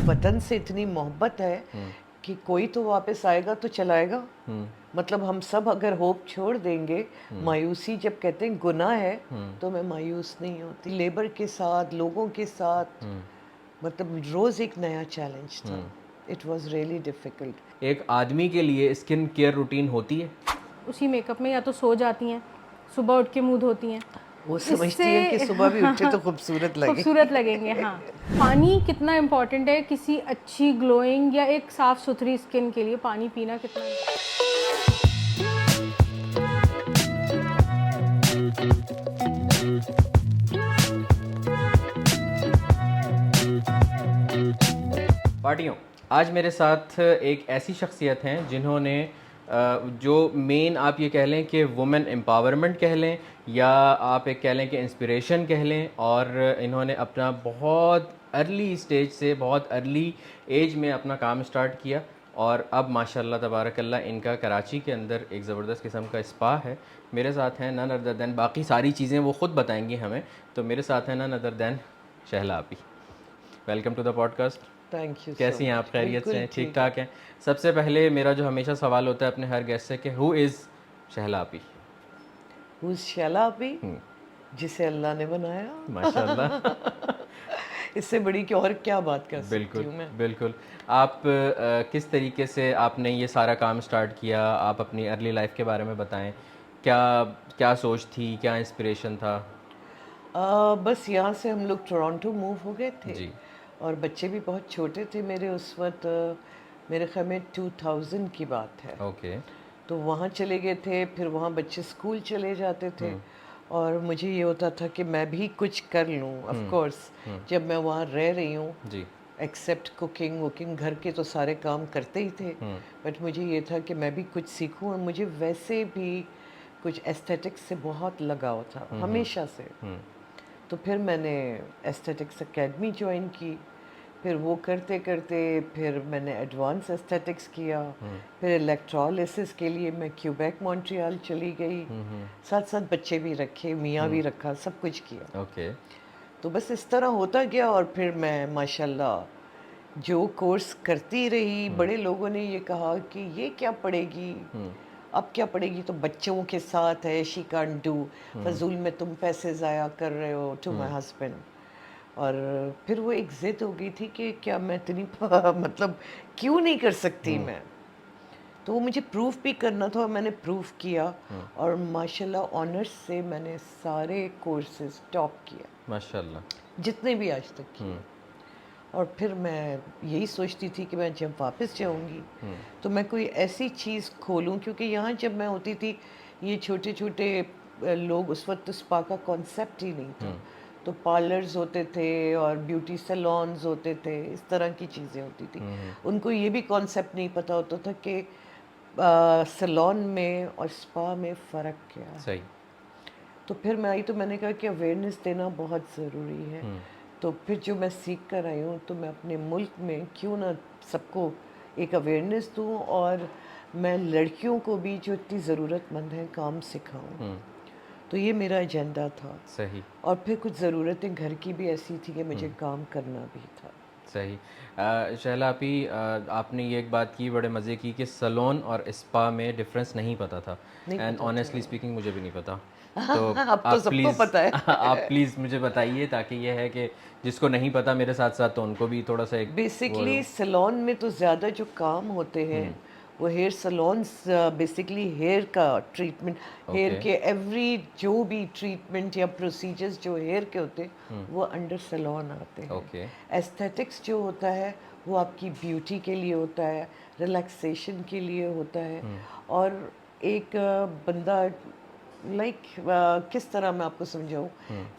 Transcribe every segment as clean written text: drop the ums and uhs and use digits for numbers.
वतन से इतनी मोहब्बत है कि कोई तो वापस आएगा तो चलाएगा। मतलब हम सब अगर होप छोड़ देंगे, मायूसी जब कहते हैं गुनाह है, तो मैं मायूस नहीं होती। लेबर के साथ, लोगों के साथ, मतलब रोज़ एक नया चैलेंज था। It was really difficult. एक आदमी के लिए स्किन केयर रूटीन होती है? उसी मेकअप में या तो सो जाती हैं, सुबह उठ के मुँह धोती हैं, वो समझती हैं कि सुबह भी उठे तो खूबसूरत लगे। खूबसूरत लगेंगे। हाँ, पानी कितना इम्पोर्टेंट है किसी अच्छी ग्लोइंग या एक साफ़ सुथरी स्किन के लिए? पानी पीना कितना पार्टियों, आज मेरे साथ एक ऐसी शख्सियत हैं जिन्होंने जो मेन आप ये कह लें कि वुमेन एम्पावरमेंट कह लें, या आप एक कह लें कि इंस्पिरेशन कह लें, और इन्होंने अपना बहुत अर्ली स्टेज से, बहुत अर्ली एज में अपना काम स्टार्ट किया, और अब माशाल्लाह तबारकल्लाह इनका कराची के अंदर एक ज़बरदस्त किस्म का स्पा है। मेरे साथ हैं नन अदर दैन, बाकी सारी चीज़ें वो ख़ुद बताएंगी हमें, तो मेरे साथ हैं नन अदर दैन शहला आपी। Welcome to the podcast. Thank you. कैसी हैं आप? खैरियत से हैं? ठीक ठीक ठाक हैं? सबसे पहले मेरा जो हमेशा सवाल होता है अपने हर गेस्ट से कि हु इज़ शहला आपी? हूँ शैला भी, जिसे अल्लाह ने बनाया। माशाल्लाह। इससे बड़ी कि और क्या बात कर सकती बिल्कुल हूँ मैं। बिल्कुल। आप किस तरीके से आपने ये सारा काम स्टार्ट किया? आप अपनी अर्ली लाइफ के बारे में बताएं। क्या क्या सोच थी, क्या इंस्पिरेशन था? बस यहाँ से हम लोग टोरंटो मूव हो गए थे, जी। और बच्चे भी बहुत छोटे थे मेरे उस वक्त। मेरे ख्याल में 2000 की बात है। ओके। तो वहाँ चले गए थे, फिर वहाँ बच्चे स्कूल चले जाते थे, और मुझे ये होता था कि मैं भी कुछ कर लूँ। ऑफ कोर्स जब मैं वहाँ रह रही हूँ, जी। एक्सेप्ट कुकिंग वुकिंग, घर के तो सारे काम करते ही थे, बट मुझे ये था कि मैं भी कुछ सीखूं। और मुझे वैसे भी कुछ एस्थेटिक्स से बहुत लगाव था हमेशा से। तो फिर मैंने एस्थेटिक्स एकेडमी ज्वाइन की, फिर वो करते करते फिर मैंने एडवांस एस्थेटिक्स किया, फिर इलेक्ट्रोलिसिस के लिए मैं क्यूबेक मॉन्ट्रियल चली गई, साथ साथ बच्चे भी रखे, मियाँ भी रखा, सब कुछ किया। ओके। तो बस इस तरह होता गया, और फिर मैं माशाल्लाह जो कोर्स करती रही। बड़े लोगों ने ये कहा कि ये क्या पढ़ेगी, अब क्या पढ़ेगी, तो बच्चों के साथ है, शी कांट डू, फजूल में तुम पैसे ज़ाया कर रहे हो, टू माई हस्बैंड। और फिर वो एक ज़िद हो गई थी कि क्या मैं इतनी मतलब क्यों नहीं कर सकती मैं। तो वो मुझे प्रूफ भी करना था, और मैंने प्रूफ किया, और माशाल्लाह ऑनर्स से मैंने सारे कोर्सेज टॉप किया, माशाल्लाह। जितने भी आज तक किए। और फिर मैं यही सोचती थी कि मैं जब वापस जाऊंगी तो मैं कोई ऐसी चीज़ खोलूं, क्योंकि यहाँ जब मैं होती थी ये छोटे छोटे लोग, उस वक्त तो स्पा का कॉन्सेप्ट ही नहीं था। तो पार्लर्स होते थे और ब्यूटी सैलॉन्स होते थे, इस तरह की चीज़ें होती थी। उनको ये भी कॉन्सेप्ट नहीं पता होता था कि सैलॉन में और स्पा में फ़र्क क्या है। सही। तो फिर मैं आई तो मैंने कहा कि अवेयरनेस देना बहुत ज़रूरी है। तो फिर जो मैं सीख कर आई हूँ, तो मैं अपने मुल्क में क्यों ना सबको एक अवेयरनेस दूँ, और मैं लड़कियों को भी जो इतनी ज़रूरतमंद हैं काम सिखाऊँ। तो ये मेरा एजेंडा था। सही। और फिर कुछ ज़रूरतें घर की भी ऐसी थी कि मुझे काम करना भी था। सही। शहला आपी, आपने ये एक बात की, बड़े मज़े की, कि सैलून और स्पा में डिफरेंस नहीं पता था। नहीं एंड पता ऑनेस्टली था। स्पीकिंग मुझे भी नहीं पता। तो अब तो आप सबको प्लीज़ पता है। आप प्लीज़ मुझे बताइए, ताकि ये है कि जिसको नहीं पता मेरे साथ साथ, तो उनको भी थोड़ा सा एक वो बेसिकली सैलून में तो ज़्यादा जो काम होते हैं वो हेयर सैलून्स, बेसिकली हेयर का ट्रीटमेंट, हेयर ओके। के एवरी जो भी ट्रीटमेंट या प्रोसीजर्स जो हेयर के होते हैं वो अंडर सैलून आते हैं। ओके। एस्थेटिक्स जो होता है वो आपकी ब्यूटी के लिए होता है, रिलैक्सेशन के लिए होता है। और एक बंदा लाइक किस तरह मैं आपको समझाऊं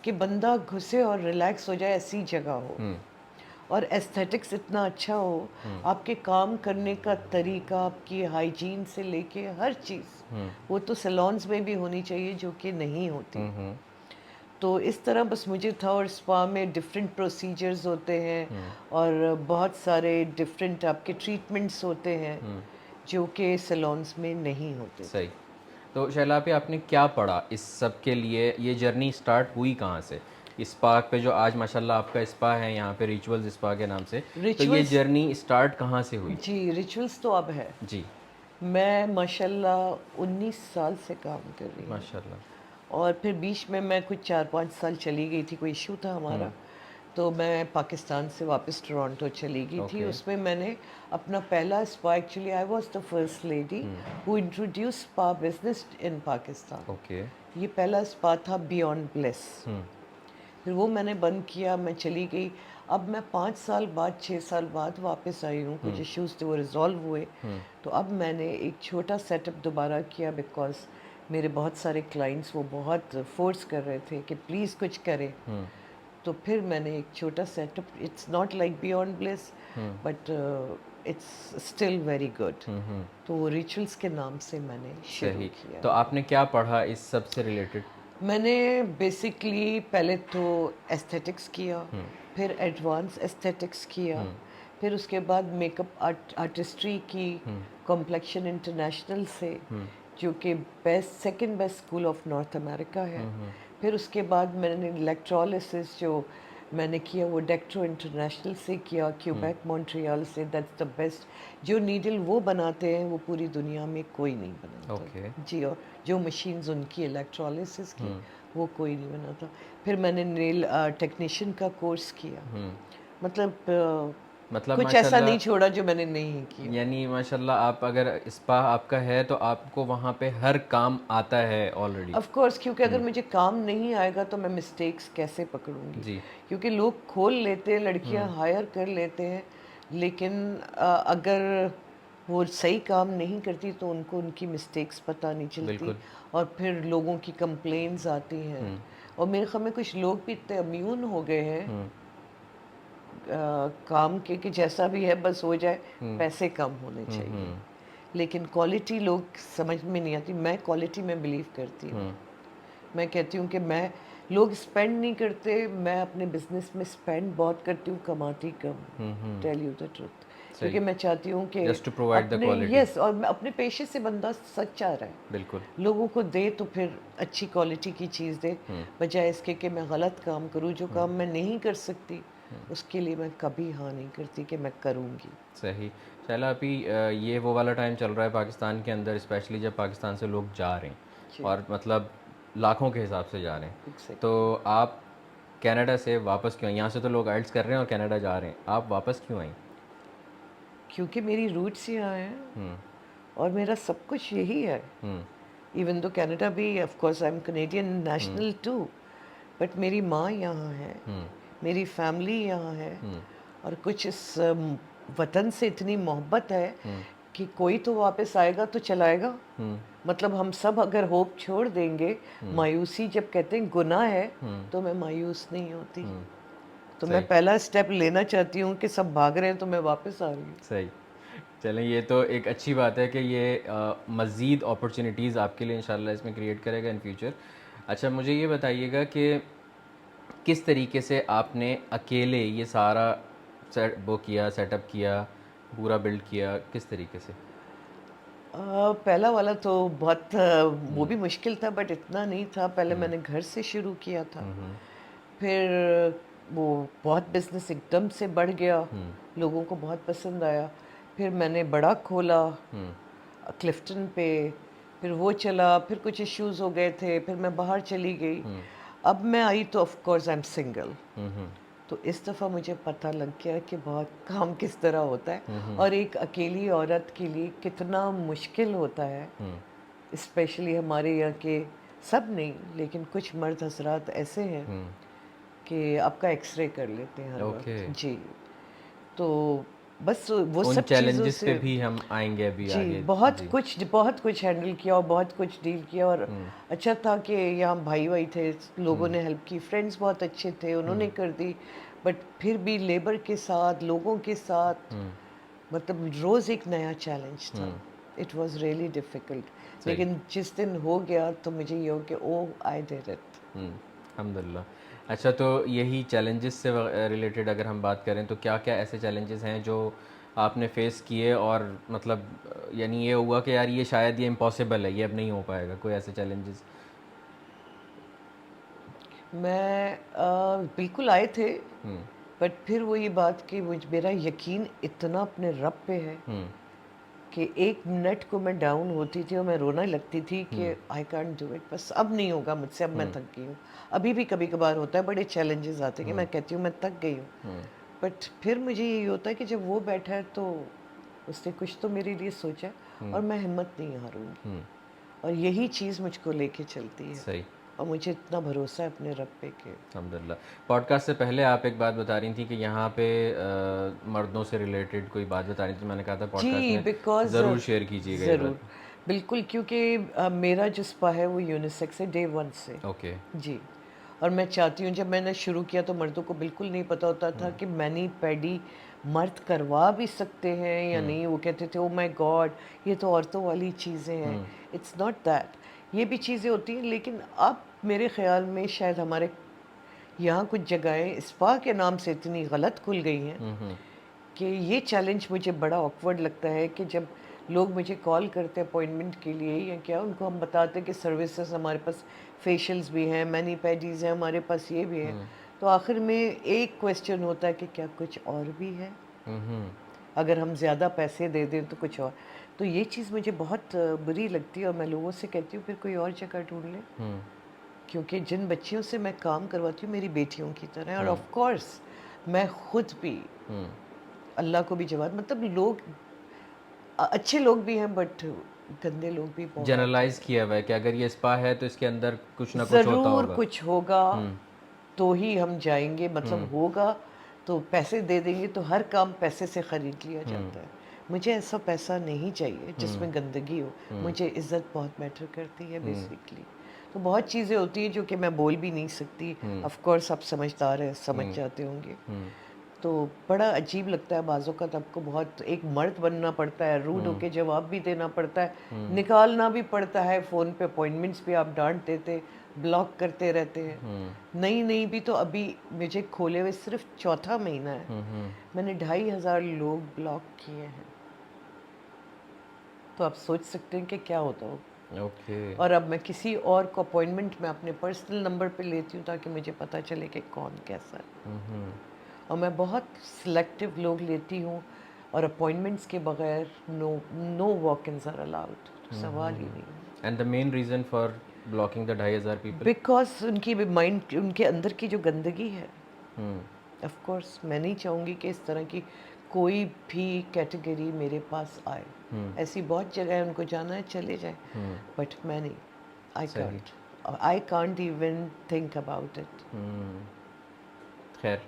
कि बंदा घुसे और रिलैक्स हो जाए, ऐसी जगह हो, और एस्थेटिक्स इतना अच्छा हो, आपके काम करने का तरीका, आपकी हाइजीन से लेके हर चीज़, वो तो सैलून्स में भी होनी चाहिए जो कि नहीं होती। तो इस तरह बस मुझे था। और स्पा में डिफरेंट प्रोसीजर्स होते हैं, और बहुत सारे डिफरेंट आपके ट्रीटमेंट्स होते हैं जो कि सैलून्स में नहीं होते थे। सही। तो शैला पे आपने क्या पढ़ा इस सब के लिए? ये जर्नी स्टार्ट हुई कहाँ से? स्पा पे जो आज माशाल्लाह आपका स्पा है यहाँ पे, रिचुअल्स स्पा के नाम से, तो ये रिचुअल्स जर्नी स्टार्ट कहाँ से हुई? जी, रिचुअल्स तो अब है। जी, मैं माशाल्लाह 19 साल से काम कर रही हूँ। माशाल्लाह। और फिर बीच में मैं कुछ 4-5 साल चली गई थी, कोई इश्यू था हमारा, तो मैं पाकिस्तान से वापस टोरंटो चली गई थी। ओके। उसमें मैंने अपना पहला spa, actually I was the first lady who introduce spa business in Pakistan. Okay. ये पहला स्पा था बियॉन्ड ब्लिस। हम्म। फिर वो मैंने बंद किया, मैं चली गई। अब मैं 5 साल बाद, 6 साल बाद वापस आई हूँ, कुछ इश्यूज थे वो रिजॉल्व हुए। तो अब मैंने एक छोटा सेटअप दोबारा किया, बिकॉज मेरे बहुत सारे क्लाइंट्स वो बहुत फोर्स कर रहे थे कि प्लीज़ कुछ करें। तो फिर मैंने एक छोटा setup, it's not like beyond bliss but it's still very good. तो रिचुअल्स के नाम से मैंने शुरू सही। किया। तो आपने क्या पढ़ा इस सब से रिलेटेड? मैंने बेसिकली पहले तो एस्थेटिक्स किया, फिर एडवांस एस्थेटिक्स किया, फिर उसके बाद मेकअप आर्टिस्ट्री की कॉम्प्लेक्शन इंटरनेशनल से, जो कि best second best school of north America है। फिर उसके बाद मैंने इलेक्ट्रोलिसिस जो मैंने किया वो डेक्ट्रो इंटरनेशनल से किया, क्यूबेक मॉन्ट्रियल से। That's the best. जो नीडल वो बनाते हैं वो पूरी दुनिया में कोई नहीं बनाता। ओके। जी, और जो मशीन्स उनकी इलेक्ट्रोलिसिस की वो कोई नहीं बनाता। फिर मैंने नेल टेक्नीशियन का कोर्स किया। मतलब मतलब कुछ ऐसा माशाल्लाह, नहीं छोड़ा जो मैंने नहीं किया। यानी माशाल्लाह आप अगर स्पा आपका है तो आपको वहाँ पे हर काम आता है ऑलरेडी। ऑफ कोर्स, क्योंकि अगर मुझे काम नहीं आएगा तो मैं मिस्टेक्स कैसे पकड़ूंगी? जी। क्योंकि लोग खोल लेते हैं, लड़कियां हायर कर लेते हैं, लेकिन अगर वो सही काम नहीं करती तो उनको उनकी मिस्टेक्स पता नहीं चलती, बिल्कुल। और फिर लोगों की कंप्लेंट्स आती हैं। और मेरे ख्याल में कुछ लोग भी इतने अम्यून हो गए हैं काम के कि जैसा भी है बस हो जाए, पैसे कम होने चाहिए। लेकिन क्वालिटी लोग समझ में नहीं आती। मैं क्वालिटी में बिलीव करती हूँ। मैं कहती हूँ कि मैं, लोग स्पेंड नहीं करते, मैं अपने बिजनेस में स्पेंड बहुत करती हूँ, कमाती कम। Tell you the truth. सही। क्योंकि मैं चाहती हूँ कि जस्ट टू प्रोवाइड द अपने, क्वालिटी। यस, और मैं अपने पेशे से बंदा सच्चा रहे, बिल्कुल। लोगों को दे तो फिर अच्छी क्वालिटी की चीज़ दे, बजाय इसके कि मैं गलत काम करूँ। जो काम मैं नहीं कर सकती उसके लिए मैं कभी हाँ नहीं करती कि मैं करूँगी। सही। शैला, अभी ये वो वाला टाइम चल रहा है पाकिस्तान के अंदर, स्पेशली जब पाकिस्तान से लोग जा रहे हैं, और मतलब लाखों के हिसाब से जा रहे हैं। Exactly. तो आप कनाडा से वापस क्यों आई? यहाँ से तो लोग आइल्स कर रहे हैं और कनाडा जा रहे हैं, आप वापस क्यों आई? क्योंकि मेरी रूट्स यहाँ हैं और मेरा सब कुछ यही है। इवन दो कनाडा भी, of course I am Canadian national too, but मेरी माँ यहाँ है, मेरी फैमिली यहाँ है, और कुछ इस वतन से इतनी मोहब्बत है कि कोई तो वापस आएगा तो चलाएगा। मतलब हम सब अगर होप छोड़ देंगे, मायूसी जब कहते हैं गुनाह है, तो मैं मायूस नहीं होती। तो मैं पहला स्टेप लेना चाहती हूँ कि सब भाग रहे हैं तो मैं वापस आ रही हूँ। सही। चलें, ये तो एक अच्छी बात है कि ये मज़ीद अपॉर्चुनिटीज़ आपके लिए इंशाल्लाह इसमें क्रिएट करेगा इन फ्यूचर। अच्छा, मुझे ये बताइएगा कि किस तरीके से आपने अकेले ये सारा सेटअप किया, पूरा बिल्ड किया, किस तरीके से? पहला वाला तो बहुत वो भी मुश्किल था, बट इतना नहीं था। पहले मैंने घर से शुरू किया था, फिर वो बहुत बिजनेस एकदम से बढ़ गया, लोगों को बहुत पसंद आया। फिर मैंने बड़ा खोला क्लिफ्टन पे, फिर वो चला, फिर कुछ इश्यूज हो गए थे, फिर मैं बाहर चली गई। अब मैं आई तो of course I am single. तो इस दफ़ा मुझे पता लग गया कि बहुत काम किस तरह होता है, और एक अकेली औरत के लिए कितना मुश्किल होता है। स्पेशली हमारे यहाँ के, सब नहीं लेकिन कुछ मर्द हजरात ऐसे हैं कि आपका एक्सरे कर लेते हैं हर ओके। वक्त। जी, तो बस वो उन सब चीज़ों चैलेंजेस पे से भी हम आएंगे अभी जी आगे। बहुत जी। कुछ हैंडल किया और बहुत कुछ डील किया। और अच्छा था कि यहाँ भाई भाई थे, लोगों ने हेल्प की, फ्रेंड्स बहुत अच्छे थे, उन्होंने कर दी। बट फिर भी लेबर के साथ, लोगों के साथ, मतलब रोज़ एक नया चैलेंज था। It was really difficult. लेकिन जिस दिन हो गया तो मुझे ये हो कि ओह आई डिड इट। अल्हम्दुलिल्लाह। अच्छा, तो यही चैलेंजेस से रिलेटेड अगर हम बात करें तो क्या क्या ऐसे चैलेंजेस हैं जो आपने फेस किए और मतलब यानी ये हुआ कि यार ये शायद ये इम्पॉसिबल है, ये अब नहीं हो पाएगा, कोई ऐसे चैलेंजेस? मैं बिल्कुल आए थे, बट फिर वो ये बात कि मेरा यकीन इतना अपने रब पे है कि एक मिनट को मैं डाउन होती थी और मैं रोने लगती थी कि आई कांट डू इट, बस अब नहीं होगा मुझसे, अब मैं थक गई हूँ। अभी भी कभी कभार होता है, बड़े चैलेंजेस आते हैं कि मैं कहती हूँ मैं थक गई हूँ, बट फिर मुझे यही होता है कि जब वो बैठा है तो उसने कुछ तो मेरे लिए सोचा है और मैं हिम्मत नहीं हारूंगी, और यही चीज़ मुझको लेके चलती है। सही। और मुझे इतना भरोसा है अपने रब पे के। अल्हम्दुलिल्लाह। पॉडकास्ट से पहले आप एक बात बता रही थी कि यहाँ पे मर्दों से रिलेटेड कोई बात बता रही थी, मैंने कहा था पॉडकास्ट जी, में बिकॉज ज़रूर शेयर कीजिएगा ये ज़रूर, बात। बिल्कुल, क्योंकि मेरा जो स्पा है वो यूनिसेक्स है डे वन से। ओके। जी, और मैं चाहती हूँ, जब मैंने शुरू किया तो मर्दों को बिल्कुल नहीं पता होता था कि मैनी पेडी मर्द करवा भी सकते हैं या नहीं। वो कहते थे ओ माय गॉड, ये तो औरतों वाली चीज़ें हैं। इट्स नॉट दैट, ये भी चीज़ें होती हैं, लेकिन अब मेरे ख्याल में शायद हमारे यहाँ कुछ जगहें स्पा के नाम से इतनी गलत खुल गई हैं कि ये चैलेंज मुझे बड़ा ऑकवर्ड लगता है कि जब लोग मुझे कॉल करते हैं अपॉइंटमेंट के लिए या क्या, उनको हम बताते हैं कि सर्विसेज हमारे पास फेशियल्स भी हैं, मैनी पैडीज हैं, हमारे पास ये भी है, तो आखिर में एक क्वेश्चन होता है कि क्या कुछ और भी है, अगर हम ज़्यादा पैसे दे दें तो कुछ और। तो ये चीज़ मुझे बहुत बुरी लगती है, और मैं लोगों से कहती हूँ फिर कोई और जगह ढूंढ लें, क्योंकि जिन बच्चियों से मैं काम करवाती हूँ मेरी बेटियों की तरह हैं। और ऑफ कोर्स मैं खुद भी अल्लाह को भी जवाब, मतलब लोग अच्छे लोग भी हैं, बट गंदे लोग भी बहुत जनरलाइज हैं। किया हुआ है कि अगर ये स्पा है तो इसके अंदर कुछ ना कुछ होता ज़रूर होगा। कुछ होगा तो ही हम जाएंगे, मतलब होगा तो पैसे दे देंगे, तो हर काम पैसे से ख़रीद लिया जाता है। मुझे ऐसा पैसा नहीं चाहिए जिसमें गंदगी हो, मुझे इज़्ज़त बहुत मैटर करती है बेसिकली। तो बहुत चीज़ें होती हैं जो कि मैं बोल भी नहीं सकती। ऑफ कोर्स आप समझदार हैं, समझ जाते होंगे। तो बड़ा अजीब लगता है बाज़ों का, आपको बहुत एक मर्द बनना पड़ता है, रूड होके जवाब भी देना पड़ता है, निकालना भी पड़ता है, फ़ोन पे अपॉइंटमेंट्स भी आप डांट देते, ब्लॉक करते रहते हैं। नई नई भी तो अभी मुझे खोले हुए सिर्फ चौथा महीना है, मैंने 2500 लोग ब्लॉक किए हैं, तो आप सोच सकते हैं कि क्या होता हो। ओके। और अब मैं किसी और को अपॉइंटमेंट में अपने पर्सनल नंबर पे लेती हूँ ताकि मुझे पता चले कि कौन कैसा है। और मैं बहुत सिलेक्टिव लोग लेती हूँ, और अपॉइंटमेंट्स के बगैर नो नो वॉक-इन्स आर अलाउड, सवाल ही नहीं है। And the main reason for blocking the 2500 people? Because उनकी माइंड, उनके अंदर की जो गंदगी है, ऑफ कोर्स मैं नहीं चाहूँगी कि इस तरह की कोई भी कैटेगरी मेरे पास आए। ऐसी बहुत जगह है, उनको जाना है चले जाए, बट मैं नहीं, सही। I can't even think about it. खैर,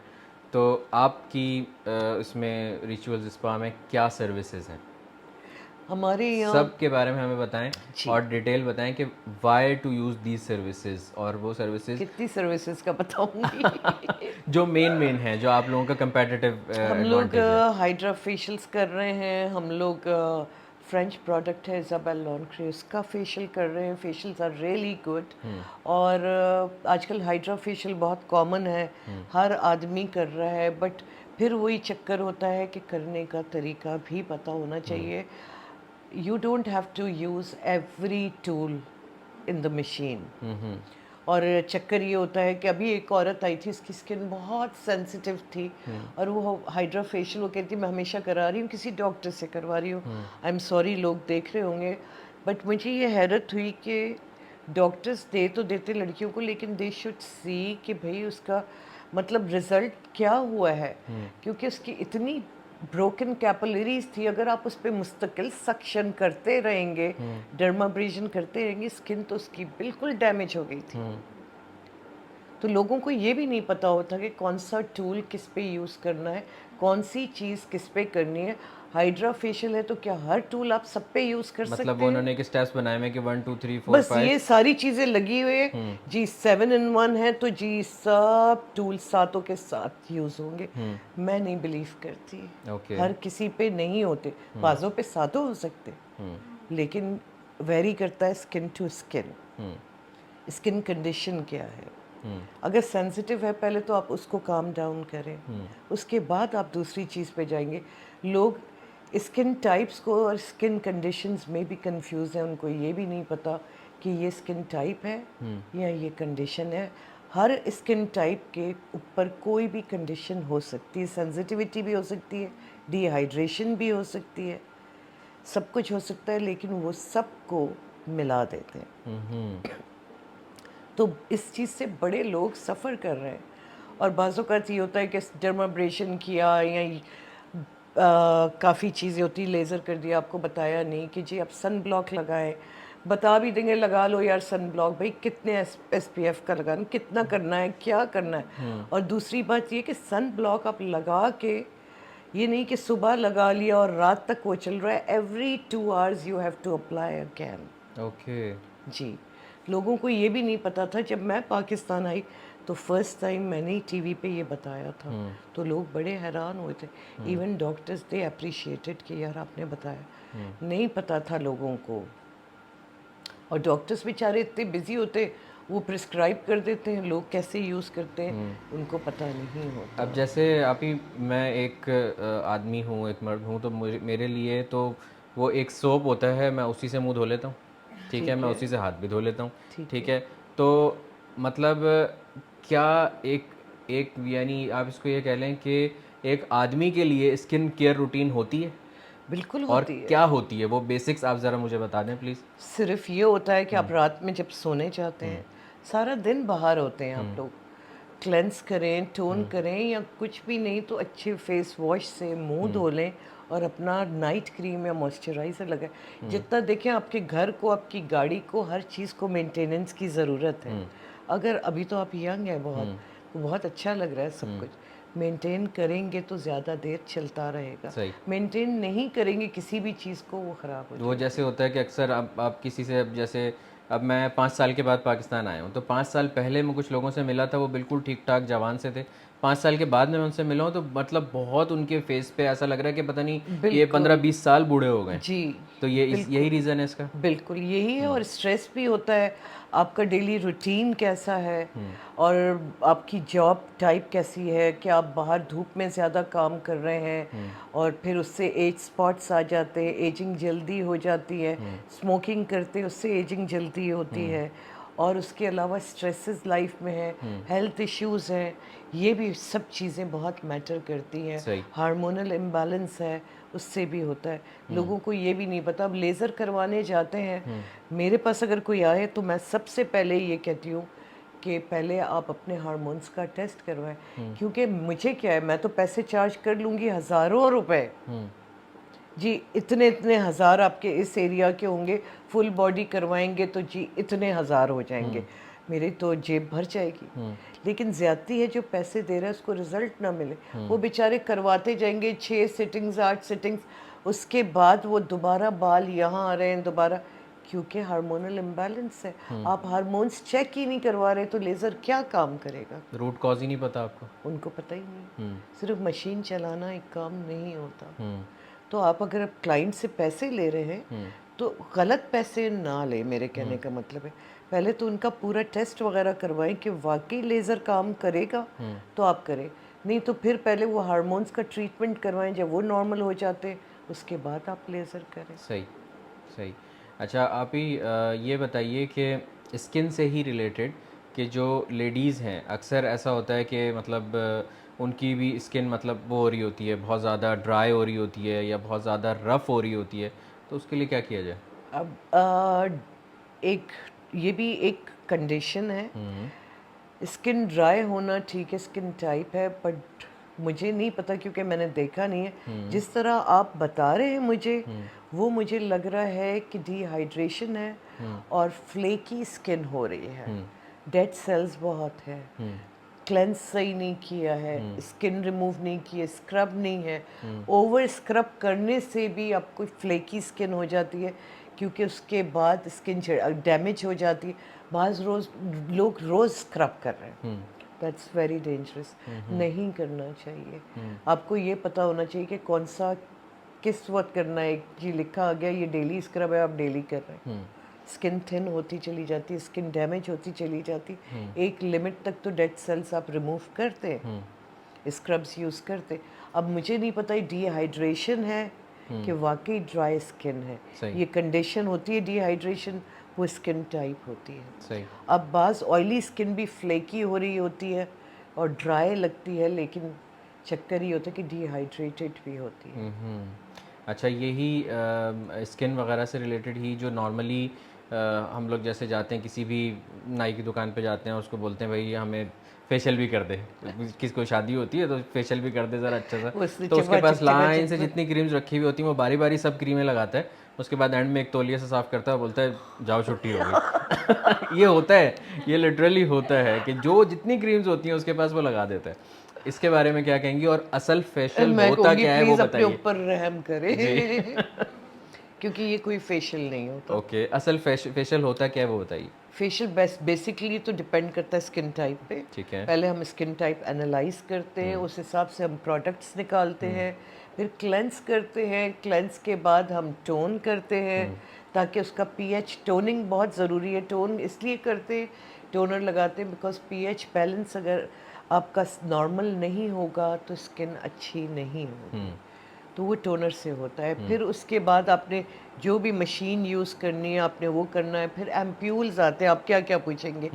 तो आपकी इसमें रिचुअल्स स्पा में क्या सर्विसेज हैं? हमारे यहाँ सब के बारे में हमें बताएं जी, और डिटेल बताएं कि why to use these services, और वो सर्विसेज कितनी सर्विसेज का बताऊंगी। जो मेन हैं, जो आप लोगों का कंपेटिटिव हम लोग एडवांटेज है। हाइड्रा फेशियल्स कर रहे हैं, हम लोग फ्रेंच प्रोडक्ट है इजाबेल लॉन्ड्री, उसका फेशियल कर रहे हैं, फेशियल्स आर रियली गुड। और आजकल हाइड्रा फेशियल बहुत कॉमन है, हर आदमी कर रहा है, बट फिर वही चक्कर होता है कि करने का तरीका भी पता होना चाहिए। You don't have to use every tool in the machine। और चक्कर ये होता है कि अभी एक औरत आई थी, उसकी स्किन बहुत सेंसिटिव थी, और वो हाइड्रा फेशियल वो कहती मैं हमेशा करा रही हूँ, किसी डॉक्टर से करवा रही हूँ। आई एम सॉरी, लोग देख रहे होंगे, बट मुझे ये हैरत हुई कि डॉक्टर्स दे तो देते लड़कियों को, लेकिन दे शुड सी कि भाई उसका मतलब रिजल्ट क्या हुआ है, क्योंकि उसकी इतनी ब्रोकन कैपिलरीज थी, अगर आप उस पर मुस्तकिल सक्शन करते रहेंगे, डर्माब्रेजन करते रहेंगे, स्किन तो उसकी बिल्कुल डैमेज हो गई थी। तो लोगों को ये भी नहीं पता होता कि कौन सा टूल किस पे यूज़ करना है, कौन सी चीज़ किस पे करनी है। हाइड्रा फेशियल है तो क्या हर टूल आप सब पे यूज़ कर मतलब सकते वो हैं? उन्होंने एक स्टेप्स बनाए हुए कि 1 2 3 4 बस 5। ये सारी चीज़ें लगी हुई है जी, 7 in 1 है, तो जी सब टूल सातों के साथ यूज़ होंगे। मैं नहीं बिलीव करती, ओके। हर किसी पे नहीं होते, बाजों पे सातों हो सकते, लेकिन वेरी करता है skin to skin, skin condition क्या है। अगर सेंसिटिव है पहले तो आप उसको काम डाउन करें, उसके बाद आप दूसरी चीज़ पे जाएंगे। लोग स्किन टाइप्स को और स्किन कंडीशंस में भी कंफ्यूज हैं, उनको ये भी नहीं पता कि ये स्किन टाइप है या ये कंडीशन है। हर स्किन टाइप के ऊपर कोई भी कंडीशन हो सकती है, सेंसिटिविटी भी हो सकती है, डिहाइड्रेशन भी हो सकती है, सब कुछ हो सकता है, लेकिन वो सबको मिला देते हैं। तो इस चीज़ से बड़े लोग सफ़र कर रहे हैं। और बाज़ औक़ात ये होता है कि डर्माब्रेशन किया या काफ़ी चीज़ें होती, लेज़र कर दिया, आपको बताया नहीं कि जी आप सन ब्लॉक लगाएं, बता भी देंगे लगा लो यार सन ब्लॉक, भाई कितने SPF का लगाना, कितना करना है, क्या करना है। और दूसरी बात ये कि सन ब्लॉक आप लगा के, ये नहीं कि सुबह लगा लिया और रात तक वो चल रहा है, every 2 hours you have to apply again. Okay. जी, लोगों को ये भी नहीं पता था। जब मैं पाकिस्तान आई तो फर्स्ट टाइम मैंने ही टीवी पे ये बताया था, तो लोग बड़े हैरान हुए थे। इवन डॉक्टर्स दे अप्रिशिएटेड कि यार आपने बताया, नहीं पता था लोगों को। और डॉक्टर्स बेचारे इतने बिजी होते, वो प्रिस्क्राइब कर देते हैं, लोग कैसे यूज़ करते हैं उनको पता नहीं होता। अब जैसे आप ही, मैं एक आदमी हूँ, एक मर्द हूँ, तो मुझे, मेरे लिए तो वो एक सोप होता है, मैं उसी से मुंह धो लेता हूँ, ठीक है, ठीक मैं है, उसी से हाथ भी धो लेता हूँ, ठीक ठीक है। है। तो मतलब क्या एक एक यानी आप इसको ये कह लें कि एक आदमी के लिए स्किन केयर रूटीन होती है, बिल्कुल और होती है। क्या होती है वो बेसिक्स आप ज़रा मुझे बता दें प्लीज़। सिर्फ ये होता है कि आप रात में जब सोने जाते हैं, सारा दिन बाहर होते हैं आप लोग, क्लेंस करें, टोन करें, या कुछ भी नहीं तो अच्छे फेस वॉश से मुंह धो लें और अपना नाइट क्रीम या मॉइस्चराइज़र लगाएं। जितना देखें आपके घर को, आपकी गाड़ी को, हर चीज़ को मेंटेनेंस की ज़रूरत है। अगर अभी तो आप यंग हैं बहुत, तो बहुत अच्छा लग रहा है सब कुछ, मेंटेन करेंगे तो ज़्यादा देर चलता रहेगा। सही। मेंटेन नहीं करेंगे किसी भी चीज़ को, वो ख़राब हो वो जाएगी। जैसे होता है कि अक्सर आप किसी से, अब जैसे अब मैं 5 साल के बाद पाकिस्तान आया हूँ, तो 5 साल पहले मैं कुछ लोगों से मिला था, वो बिल्कुल ठीक ठाक जवान से थे। 5 साल के बाद में मैं उनसे मिला हूँ तो मतलब बहुत उनके फेस पे ऐसा लग रहा है कि पता नहीं ये बिल्कुल। 15-20 साल बूढ़े हो गए। जी, तो ये यही बिल्कुल। रीज़न है इसका। बिल्कुल यही है। और स्ट्रेस भी होता है, आपका डेली रूटीन कैसा है, और आपकी जॉब टाइप कैसी है, कि आप बाहर धूप में ज़्यादा काम कर रहे हैं, और फिर उससे एज स्पॉट्स आ जाते हैं, एजिंग जल्दी हो जाती है, स्मोकिंग करते उससे एजिंग जल्दी होती है, और उसके अलावा स्ट्रेसेस लाइफ में है, हेल्थ इश्यूज़ हैं, ये भी सब चीज़ें बहुत मैटर करती हैं। सही। हार्मोनल इम्बैलेंस है, उससे भी होता है। लोगों को ये भी नहीं पता। अब लेज़र करवाने जाते हैं, मेरे पास अगर कोई आए तो मैं सबसे पहले ये कहती हूँ कि पहले आप अपने हार्मोन्स का टेस्ट करवाएं, क्योंकि मुझे क्या है, मैं तो पैसे चार्ज कर लूँगी हज़ारों रुपए। जी इतने इतने हज़ार आपके इस एरिया के होंगे, फुल बॉडी करवाएंगे तो जी इतने हज़ार हो जाएंगे, मेरी तो जेब भर जाएगी। लेकिन ज़्यादती है जो पैसे दे रहा है उसको रिज़ल्ट ना मिले, वो बेचारे करवाते जाएंगे 6 सिटिंग्स 8 सिटिंग्स, उसके बाद वो दोबारा बाल यहाँ आ रहे हैं दोबारा, क्योंकि हार्मोनल इम्बैलेंस है। आप हार्मोन्स चेक ही नहीं करवा रहे तो लेज़र क्या काम करेगा? रूट कॉज ही नहीं पता आपको। उनको पता ही नहीं। सिर्फ मशीन चलाना एक काम नहीं होता। हम्म। तो आप अगर आप क्लाइंट से पैसे ले रहे हैं तो गलत पैसे ना लें, मेरे कहने का मतलब है पहले तो उनका पूरा टेस्ट वगैरह करवाएं कि वाकई लेज़र काम करेगा, तो आप करें। नहीं तो फिर पहले वो हार्मोन्स का ट्रीटमेंट करवाएं, जब वो नॉर्मल हो जाते हैं उसके बाद आप लेज़र करें। सही। सही। अच्छा आप ही ये बताइए कि स्किन से ही रिलेटेड, कि जो लेडीज़ हैं, अक्सर ऐसा होता है कि मतलब उनकी भी स्किन मतलब वो हो रही होती है, बहुत ज़्यादा ड्राई हो रही होती है या बहुत ज़्यादा रफ़ हो रही होती है, तो उसके लिए क्या किया जाए? अब एक ये भी एक कंडीशन है, स्किन ड्राई होना ठीक है, स्किन टाइप है, बट मुझे नहीं पता क्योंकि मैंने देखा नहीं है। जिस तरह आप बता रहे हैं मुझे, वो मुझे लग रहा है कि डिहाइड्रेशन है और फ्लेकी स्किन हो रही है, डेड सेल्स बहुत है, क्लेंस सही नहीं किया है, स्किन रिमूव नहीं किया, स्क्रब नहीं है। ओवर स्क्रब करने से भी आपको फ्लेकी स्किन हो जाती है, क्योंकि उसके बाद स्किन डैमेज हो जाती है। लोग रोज़ स्क्रब कर रहे हैं, दैट्स वेरी डेंजरस, नहीं करना चाहिए। आपको ये पता होना चाहिए कि कौन सा किस वक्त करना है। जी लिखा आ गया ये डेली स्क्रब है, आप डेली कर रहे हैं, स्किन थिन होती चली जाती है, स्किन डैमेज होती चली जाती, एक लिमिट तक तो डेड सेल्स आप रिमूव करते, स्क्रब्स यूज़ करते। अब मुझे नहीं पता ये डिहाइड्रेशन है कि वाकई ड्राई स्किन है। सही। ये कंडीशन होती है डिहाइड्रेशन, वो स्किन टाइप होती है। सही। अब बाज़ ऑयली स्किन भी फ्लेकी हो रही होती है और ड्राई लगती है, लेकिन चक्कर ये होता है कि डिहाइड्रेटेड भी होती है। अच्छा, यही स्किन वगैरह से रिलेटेड ही जो नॉर्मली हम लोग जैसे जाते हैं किसी भी नाई की दुकान पे जाते हैं, उसको बोलते हैं भाई हमें फेशियल भी कर दे, किसी को शादी होती है तो फेशियल भी कर दे ज़रा अच्छा सा, उसने तो उसके पास चिपचिपा लाइन से जितनी क्रीम्स रखी हुई होती हैं वो बारी बारी सब क्रीमें लगाता है, उसके बाद एंड में एक तौलिया से साफ़ करता है, बोलता है जाओ छुट्टी होगी। ये होता है, ये लिटरली होता है कि जो जितनी क्रीम्स होती हैं उसके पास वो लगा देता है। इसके बारे में क्या कहेंगे, और असल फेशियल मैं होता कहूँगी क्या है वो प्लीज़ अपने बताइए। ऊपर रहम करें। जी। क्योंकि ये कोई फेशियल नहीं होता। ओके, असल फेशियल होता क्या है वो बताइए। फेशियल बेसिकली तो डिपेंड करता है स्किन टाइप पे। ठीक है। पहले हम स्किन टाइप एनालाइज करते हैं, उस हिसाब से हम प्रोडक्ट्स निकालते हैं, फिर क्लेंस करते हैं, क्लेंस के बाद हम टोन करते हैं ताकि उसका पीएच, टोनिंग बहुत ज़रूरी है। टोन इसलिए करते हैं, टोनर लगाते हैं बिकॉज पीएच बैलेंस अगर आपका नॉर्मल नहीं होगा तो स्किन अच्छी नहीं होगी। तो वो टोनर से होता है। फिर उसके बाद आपने जो भी मशीन यूज़ करनी है आपने वो करना है। फिर एम्प्यूल्स आते हैं, आप क्या क्या पूछेंगे।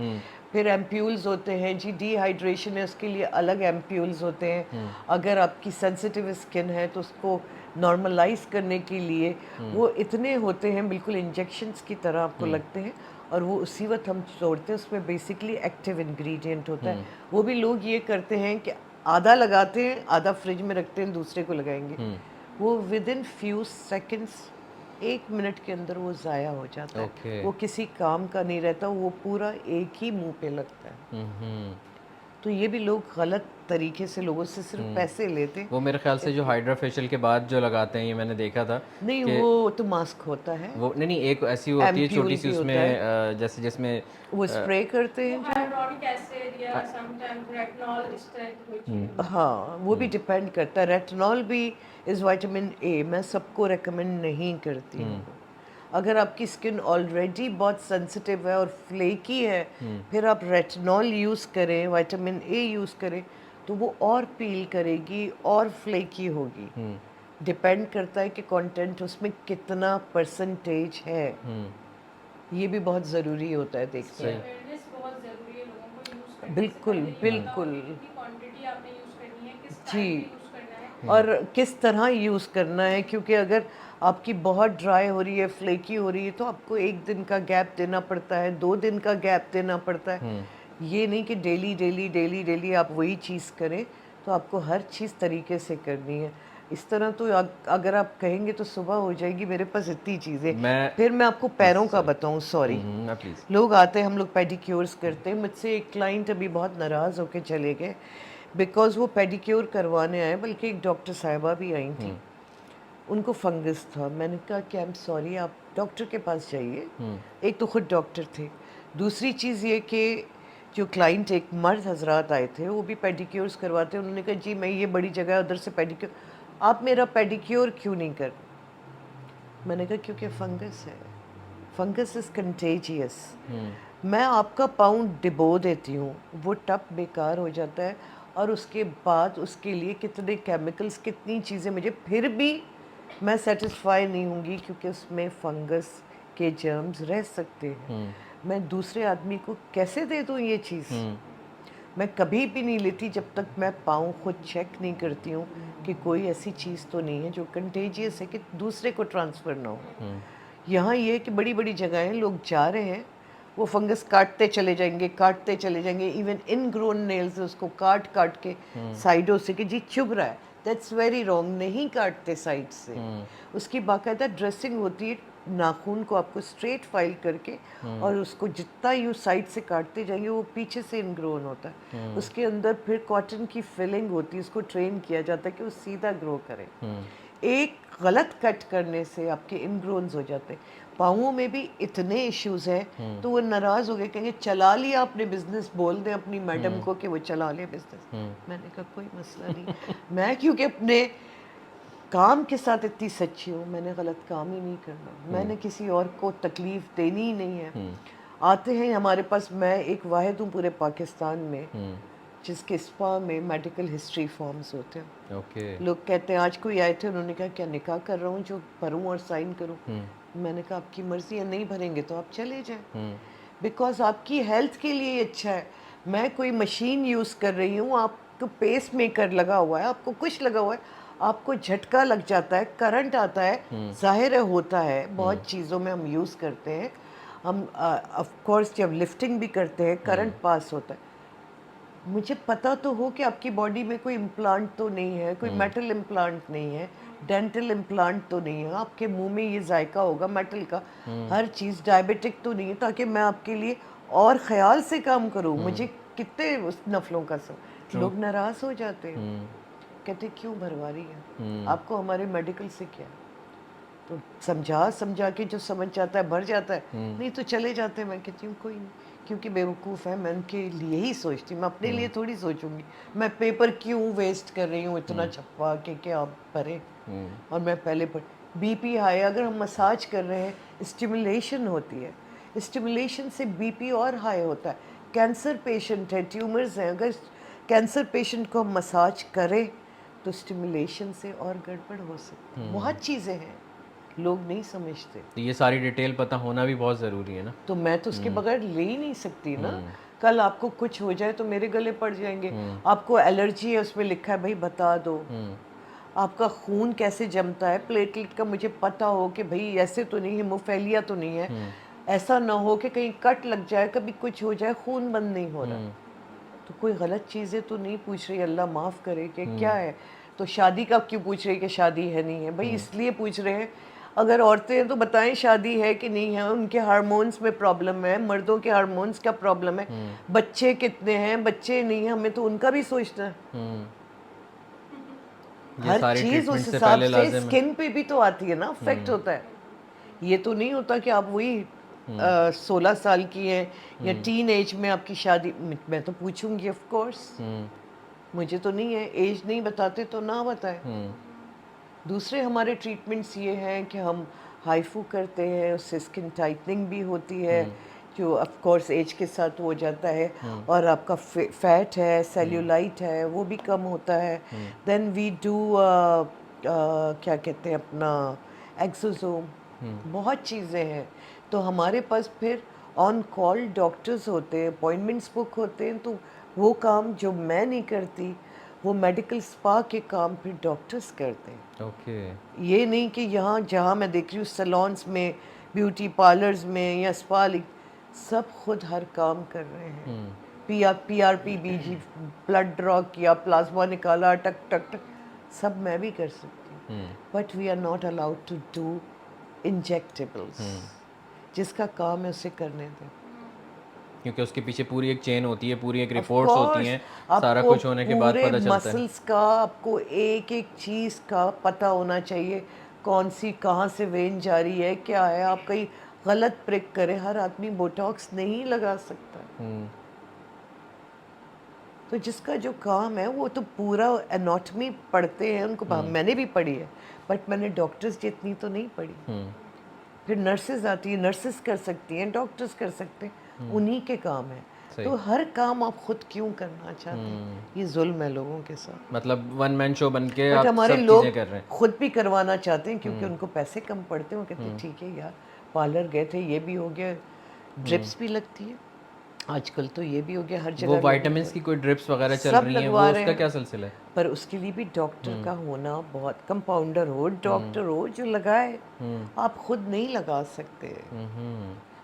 फिर एम्प्यूल्स होते हैं जी, डिहाइड्रेशन है उसके लिए अलग एम्प्यूल्स होते हैं। अगर आपकी सेंसिटिव स्किन है तो उसको नॉर्मलाइज करने के लिए वो इतने होते हैं, बिल्कुल इंजेक्शंस की तरह आपको लगते हैं, और वो उसी वक्त हम छोड़ते हैं। उसमें बेसिकली एक्टिव इंग्रेडिएंट होता है। वो भी लोग ये करते हैं कि आधा लगाते हैं, आधा फ्रिज में रखते हैं, दूसरे को लगाएंगे। वो with in few seconds, 1 minute के अंदर वो ज़ाया हो जाता है। ओके। वो किसी काम का नहीं रहता, वो पूरा एक ही मुंह पे लगता है। तो ये भी लोग गलत तरीके से लोगों से सिर्फ पैसे लेते हैं। वो मेरे ख्याल से जो हाइड्रा फेशियल के बाद जो लगाते हैं, ये मैंने देखा था नहीं, कि वो तो मास्क होता है, वो नहीं नहीं, एक ऐसी होती है छोटी एम्प्यूल सी भी उसमें होता है, जैसे जिसमें वो स्प्रे करते हैं। हाइड्रोनिक एसिड या समटाइम्स रेटिनॉल, इस तरह की कोई चीज़। हाँ, वो भी डिपेंड करता है। रेटिनॉल भी इज़ विटामिन ए, मैं सबको रेकमेंड नहीं करती हूँ। अगर आपकी स्किन ऑलरेडी बहुत सेंसिटिव है और फ्लेकी है, फिर आप रेटिनॉल यूज़ करें, विटामिन ए यूज़ करें, तो वो और पील करेगी और फ्लेकी होगी। डिपेंड करता है कि कंटेंट उसमें कितना परसेंटेज है। ये भी बहुत ज़रूरी होता है देखना। अवेयरनेस बहुत ज़रूरी है लोगों को यूज़ करने से बिल्कुल पहले, ये पता हो बिल्कुल कितनी क्वांटिटी आपने यूज़ करनी है, किस टाइम जी। पे यूज़ करना है। और किस तरह यूज़ करना है, क्योंकि अगर आपकी बहुत ड्राई हो रही है, फ्लेकी हो रही है, तो आपको 1 दिन का गैप देना पड़ता है, 2 दिन का गैप देना पड़ता है। ये नहीं कि डेली डेली डेली डेली आप वही चीज़ करें। तो आपको हर चीज़ तरीके से करनी है। इस तरह तो अगर आप कहेंगे तो सुबह हो जाएगी, मेरे पास इतनी चीज़ें। मैं फिर मैं आपको पैरों का बताऊं, सॉरी। प्लीज़। लोग आते हैं, हम लोग पेडिक्योर्स करते हैं। मुझसे एक क्लाइंट अभी बहुत नाराज़ होकर चले गए बिकॉज़ वो पेडिक्योर करवाने आए, बल्कि एक डॉक्टर साहिबा भी आई थी, उनको फंगस था। मैंने कहा कि आई एम सॉरी, आप डॉक्टर के पास जाइए। एक तो खुद डॉक्टर थे, दूसरी चीज़ ये कि जो क्लाइंट एक मर्द हजरात आए थे, वो भी पेडिक्योर्स करवाते हैं। उन्होंने कहा जी मैं ये बड़ी जगह है, उधर से पेडिक्योर, आप मेरा पेडिक्योर क्यों नहीं कर। मैंने कहा क्योंकि फंगस है, फंगस इज़ कंटेजियस। मैं आपका पाँव डिबो देती हूँ, वो टप बेकार हो जाता है, और उसके बाद उसके लिए कितने केमिकल्स, कितनी चीज़ें, मुझे फिर भी मैं सेटिस्फाई नहीं होंगी क्योंकि उसमें फंगस के जर्म्स रह सकते हैं। मैं दूसरे आदमी को कैसे दे दूँ ये चीज़। मैं कभी भी नहीं लेती जब तक मैं पाँव खुद चेक नहीं करती हूँ कि कोई ऐसी चीज़ तो नहीं है जो कंटेजियस है कि दूसरे को ट्रांसफ़र ना हो। यहाँ ये है कि बड़ी बड़ी जगहें लोग जा रहे हैं, वो फंगस काटते चले जाएंगे, काटते चले जाएंगे। इवन इन ग्रोन नेल्स उसको काट काट के साइडों से कि जी चुभ रहा है, दैट्स वेरी रॉन्ग। नहीं काटते साइड से, उसकी बाकायदा ड्रेसिंग होती है। नाखून को आपको स्ट्रेट फाइल करके और उसको जितना यू साइड से काटते जाएंगे वो पीछे से इनग्रोन होता है। उसके अंदर फिर कॉटन की फिलिंग होती है, उसको ट्रेन किया जाता है कि वो सीधा ग्रो करे। एक गलत कट करने से आपके इनग्रोन्स हो जाते हैं। पाँवों में भी इतने इश्यूज हैं, तो वो नाराज़ हो गए, कहेंगे चला लिया आपने बिजनेस, बोल दें अपनी मैडम को कि वो चला लिया बिजनेस। मैंने कहा कोई मसला नहीं, मैं क्योंकि अपने काम के साथ इतनी सच्ची हूँ, मैंने गलत काम ही नहीं करना, मैंने किसी और को तकलीफ देनी ही नहीं है। आते हैं हमारे पास, मैं एक वाहिद हूँ पूरे पाकिस्तान में जिसके स्पा में मेडिकल हिस्ट्री फॉर्म्स होते हैं। ओके। लोग कहते हैं, आज कोई आए थे, उन्होंने कहा क्या निकाह कर रहा हूँ जो भरूँ और साइन करूँ। मैंने कहा आपकी मर्जी है, नहीं भरेंगे तो आप चले जाएं, हम्म, बिकॉज आपकी हेल्थ के लिए अच्छा है। मैं कोई मशीन यूज़ कर रही हूँ, आपको पेस मेकर लगा हुआ है, आपको कुछ लगा हुआ है, आपको झटका लग जाता है, करंट आता है, जाहिर है होता है, बहुत चीज़ों में हम यूज़ करते हैं। हम ऑफ कोर्स जब लिफ्टिंग भी करते हैं करंट पास होता है। मुझे पता तो हो कि आपकी बॉडी में कोई इम्प्लांट तो नहीं है, कोई मेटल इम्प्लांट नहीं है, डेंटल इम्प्लांट तो नहीं है, आपके मुंह में ये जायका होगा मेटल का, हर चीज़ डायबिटिक तो नहीं है, ताकि मैं आपके लिए और ख्याल से काम करूं। मुझे कितने उस नफलों का सब लोग नाराज़ हो जाते हैं, कहते क्यों भरवा रही है, आपको हमारे मेडिकल से क्या है? तो समझा समझा के जो समझ जाता है भर जाता है, नहीं तो चले जाते हैं। मैं कहती हूँ कोई नहीं, क्योंकि बेवकूफ़ है, मैं उनके लिए ही सोचती हूँ, मैं अपने लिए थोड़ी सोचूंगी। मैं पेपर क्यों वेस्ट कर रही हूँ इतना छपवा के कि आप भरें, और मैं पहले पढ़। बीपी हाई, अगर हम मसाज कर रहे हैं स्टिमुलेशन होती है, स्टिमुलेशन से बीपी और हाई होता है। कैंसर पेशेंट है, ट्यूमर्स हैं, अगर कैंसर पेशेंट को हम मसाज करें तो स्टिमुलेशन से और गड़बड़ हो सकती है। बहुत चीज़ें हैं, लोग नहीं समझते। तो ये सारी डिटेल पता होना भी बहुत ज़रूरी है ना। तो मैं तो उसके बगैर ले ही नहीं सकती ना। कल आपको कुछ हो जाए तो मेरे गले पड़ जाएंगे। आपको एलर्जी है, उसमें लिखा है भाई बता दो। आपका खून कैसे जमता है, प्लेटलेट का मुझे पता हो कि भाई ऐसे तो नहीं, हीमोफेलिया तो नहीं है, ऐसा ना हो कि कहीं कट लग जाए, कभी कुछ हो जाए, खून बंद नहीं हो रहा, तो कोई गलत चीज़ें तो नहीं पूछ रही, अल्लाह माफ़ करे कि क्या है। तो शादी का क्यों पूछ रही कि शादी है नहीं है, भाई इसलिए पूछ रहे हैं। अगर औरतें हैं तो बताएं शादी है कि नहीं है, उनके हार्मोन्स में प्रॉब्लम है, मर्दों के हार्मोन्स का प्रॉब्लम है, बच्चे कितने हैं, बच्चे नहीं हैं, हमें तो उनका भी सोचना है। ये हर सारी चीज़ उस ट्रीटमेंट से हिसाब पहले से लाजिम है। स्किन पे भी तो आती है ना, अफेक्ट होता है। ये तो नहीं होता कि आप वही 16 साल की हैं या टीन एज में आपकी शादी। मैं तो पूछूंगी ऑफ कोर्स, मुझे तो नहीं है, एज नहीं बताते तो ना बताए। दूसरे हमारे ट्रीटमेंट्स ये हैं कि हम हाइफू करते हैं, उससे स्किन टाइटनिंग भी होती है, जो ऑफ कोर्स एज के साथ हो जाता है, और आपका फैट है, सेल्यूलाइट है, वो भी कम होता है। देन वी डू क्या कहते हैं अपना एक्सोसोम, बहुत चीज़ें हैं। तो हमारे पास फिर ऑन कॉल डॉक्टर्स होते हैं, अपॉइंटमेंट्स बुक होते हैं। तो वो काम जो मैं नहीं करती, वो मेडिकल स्पा के काम फिर डॉक्टर्स करते हैं। ओके। ये नहीं कि यहाँ जहाँ मैं देख रही हूँ सैलून्स में, ब्यूटी पार्लर्स में या स्पा, सब खुद हर काम कर रहे हैं। पी आर पी बी जी, ब्लड ड्रॉ किया, प्लाज्मा निकाला, टक टक टक, सब मैं भी कर सकती हूँ। But we are not allowed to do injectables. जिसका काम है उसे करने दें। क्योंकि उसके पीछे पूरी एक चेन होती है, पूरी एक Of रिपोर्ट्स होती course, हैं, सारा आपको कुछ होने के बाद पूरे पता चलता है। मसल्स का, आपको एक एक चीज़ का पता होना चाहिए, कौन सी कहाँ से वेन जा रही है, क्या है। आप कहीं गलत प्रिक करें, हर आदमी बोटॉक्स नहीं लगा सकता। तो जिसका जो काम है वो तो पूरा एनाटॉमी पढ़ते हैं उनको, मैंने भी पढ़ी है, बट मैंने डॉक्टर्स जितनी तो नहीं पढ़ी। फिर नर्सेज आती है, नर्सेज कर सकती हैं, डॉक्टर्स कर सकते हैं, उन्हीं के काम है। सही। तो हर काम आप खुद क्यों करना चाहते हैं? ये जुल्म है लोगों के साथ। मतलब वन मैन शो बन के बट आप हमारे सब लोग चीज़ें कर रहे हैं। खुद भी करवाना चाहते हैं, क्योंकि उनको पैसे कम पड़ते हैं। वो कहते हैं ठीक है यार, पार्लर गए थे, ये भी हो गया, ड्रिप्स भी लगती है आजकल, तो ये भी हो गया, हर वो जगह लगने वाइटामिन्स की लगे। कोई ड्रिप्स वगैरह चल सब रही हैं, वो लगवा रहे उसका हैं, क्या सिलसिला है? पर उसके लिए भी डॉक्टर का होना बहुत, कंपाउंडर हो, डॉक्टर हो जो लगाए। आप खुद नहीं लगा सकते।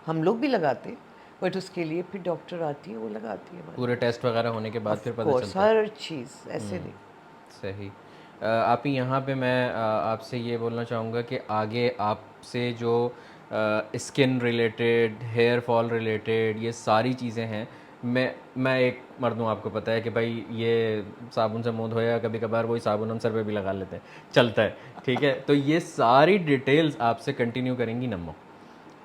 हम लोग भी लगाते हैं, बट उसके लिए फिर डॉक्टर आती है, वो लगाती है हमारे पूरे टेस्ट वगैरह होने के बाद फिर ऑफ पता कोर्स, चलता है। हर चीज़ ऐसे नहीं। सही। आप ही यहाँ पे मैं आपसे ये बोलना चाहूँगा कि आगे आपसे जो skin related, hair fall related, ये सारी चीज़ें हैं, मैं एक मर्द हूँ, आपको पता है कि भाई ये साबुन से मुंह धोया, कभी कभार वही साबुन हम सर पे भी लगा लेते हैं, चलता है, ठीक है। तो ये सारी डिटेल्स आपसे कंटिन्यू करेंगी नम्मो,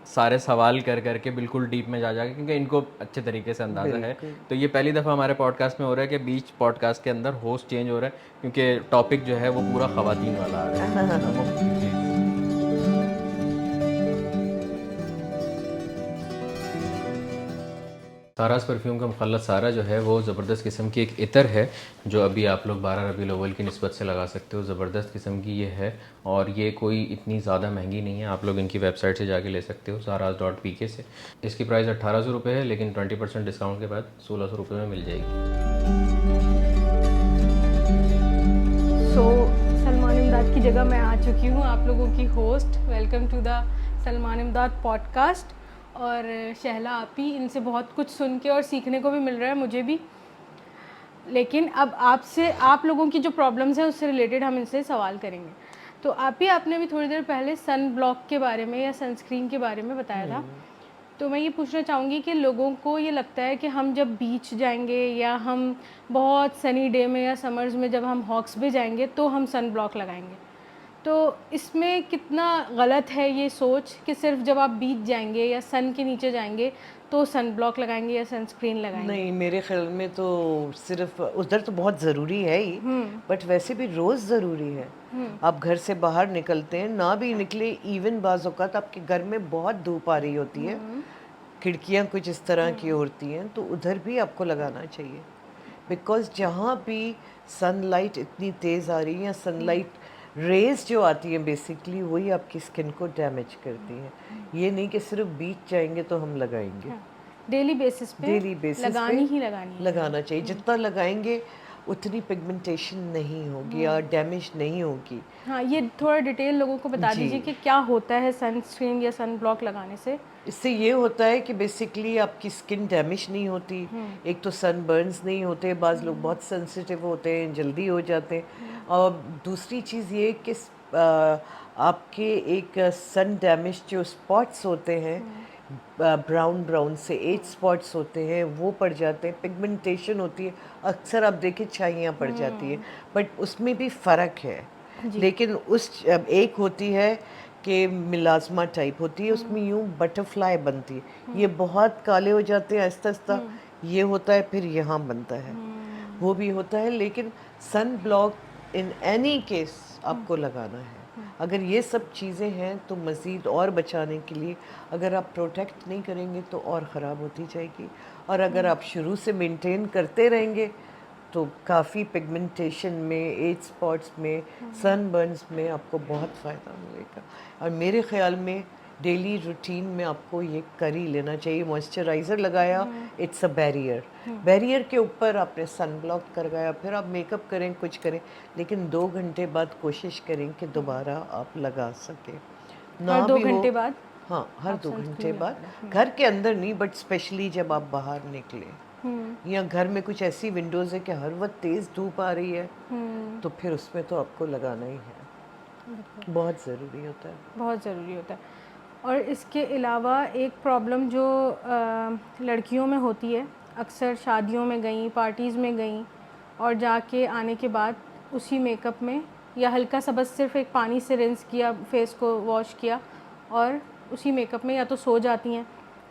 सारे सवाल कर करके बिल्कुल डीप में जा जाके, क्योंकि इनको अच्छे तरीके से अंदाज़ा है। तो ये पहली दफ़ा हमारे पॉडकास्ट में हो रहा है कि बीच पॉडकास्ट के अंदर होस्ट चेंज हो रहा है, क्योंकि टॉपिक जो है वो पूरा ख़वातीन वाला आ रहा है। नमो जी। सारास परफ्यूम का मुखल्लत सारा जो है वो ज़बरदस्त किस्म की एक इतर है जो अभी आप लोग 12 रबीउल अव्वल की निस्बत से लगा सकते हो। ज़बरदस्त किस्म की ये है और ये कोई इतनी ज़्यादा महंगी नहीं है। आप लोग इनकी वेबसाइट से जाके ले सकते हो saras.pk से। इसकी प्राइस 1800 रुपये है लेकिन 20% डिस्काउंट के बाद 1600 रुपये में मिल जाएगी। सलमान इमदाद की जगह मैं आ चुकी हूँ, आप लोगों की होस्ट। Welcome to the Salman Imdad podcast. और शहला आपी, इनसे बहुत कुछ सुन के और सीखने को भी मिल रहा है मुझे भी। लेकिन अब आपसे, आप लोगों की जो प्रॉब्लम्स हैं उससे रिलेटेड हम इनसे सवाल करेंगे। तो आपी, आपने भी थोड़ी देर पहले सन ब्लॉक के बारे में या सनस्क्रीन के बारे में बताया था। तो मैं ये पूछना चाहूँगी कि लोगों को ये लगता है कि हम जब बीच जाएंगे या हम बहुत सनी डे में या समर्स में जब हम हॉक्स भी जाएंगे तो हम सन ब्लॉक लगाएंगे। तो इसमें कितना गलत है ये सोच कि सिर्फ जब आप बीच जाएंगे या सन के नीचे जाएंगे तो सन ब्लॉक लगाएंगे या सनस्क्रीन लगाएंगे? नहीं, मेरे ख्याल में तो सिर्फ उधर तो बहुत ज़रूरी है ही, बट वैसे भी रोज़ ज़रूरी है। आप घर से बाहर निकलते हैं, ना भी निकले, इवन बाज़ औक़ात आपके घर में बहुत धूप आ रही होती है, खिड़कियाँ कुछ इस तरह की होती हैं, तो उधर भी आपको लगाना चाहिए। बिकॉज़ जहाँ भी सनलाइट इतनी तेज़ आ रही है या सनलाइट रेज़ जो आती हैं बेसिकली वही आपकी स्किन को डैमेज करती हैं। ये नहीं कि सिर्फ बीच जाएंगे तो हम लगाएंगे। डेली बेसिस पे डेली बेसिस लगानी पे ही लगानी है। लगाना चाहिए। जितना लगाएंगे उतनी पिगमेंटेशन नहीं होगी या डैमेज नहीं होगी। हाँ, ये थोड़ा डिटेल लोगों को बता जी। दीजिए कि क्या होता है सनस्क्रीन या सन ब्लॉक लगाने से। इससे ये होता है कि बेसिकली आपकी स्किन डैमेज नहीं होती। एक तो सन बर्न्स नहीं होते, बाज़ लोग बहुत सेंसिटिव होते हैं, जल्दी हो जाते हैं। और दूसरी चीज़ ये कि आपके एक सन डैमेज जो स्पॉट्स होते हैं, ब्राउन ब्राउन से 8 स्पॉट्स होते हैं, वो पड़ जाते हैं। पिगमेंटेशन होती है, अक्सर आप देखें छाइयाँ पड़ जाती है, बट उसमें भी फ़र्क है। लेकिन उस एक होती है कि मिलाज़मा टाइप होती है, उसमें यूँ बटरफ्लाई बनती है, ये बहुत काले हो जाते हैं आहिस्ता आहिस्ता, ये होता है, फिर यहाँ बनता है, वो भी होता है। लेकिन sunblock in any case आपको लगाना है। अगर ये सब चीज़ें हैं तो मज़ीद और बचाने के लिए अगर आप प्रोटेक्ट नहीं करेंगे तो और ख़राब होती जाएगी। और अगर आप शुरू से मेंटेन करते रहेंगे तो काफ़ी पिगमेंटेशन में, 8 स्पॉट्स में, सनबर्न्स में आपको बहुत फ़ायदा मिलेगा। और मेरे ख़्याल में डेली रूटीन में आपको ये कर ही लेना चाहिए। मॉइस्चराइज़र लगाया, इट्स अ बैरियर, बैरियर के ऊपर आपने सन ब्लॉक करवाया, फिर आप मेकअप करें, कुछ करें, लेकिन 2 घंटे बाद कोशिश करें कि दोबारा आप लगा सकें। ना हर 2 भी हो, घंटे बाद? हाँ, हर 2 घंटे बाद। घर के अंदर नहीं, बट स्पेशली जब आप बाहर निकलें या घर में कुछ ऐसी विंडोज़ है कि हर वक्त तेज़ धूप आ रही है, तो फिर उसमें तो आपको लगाना ही है। बहुत ज़रूरी होता है, बहुत ज़रूरी होता है। और इसके अलावा एक प्रॉब्लम जो लड़कियों में होती है, अक्सर शादियों में गई, पार्टीज़ में गई और जाके आने के बाद उसी मेकअप में या हल्का सा बस सिर्फ एक पानी से रिंस किया, फेस को वॉश किया और उसी मेकअप में या तो सो जाती हैं,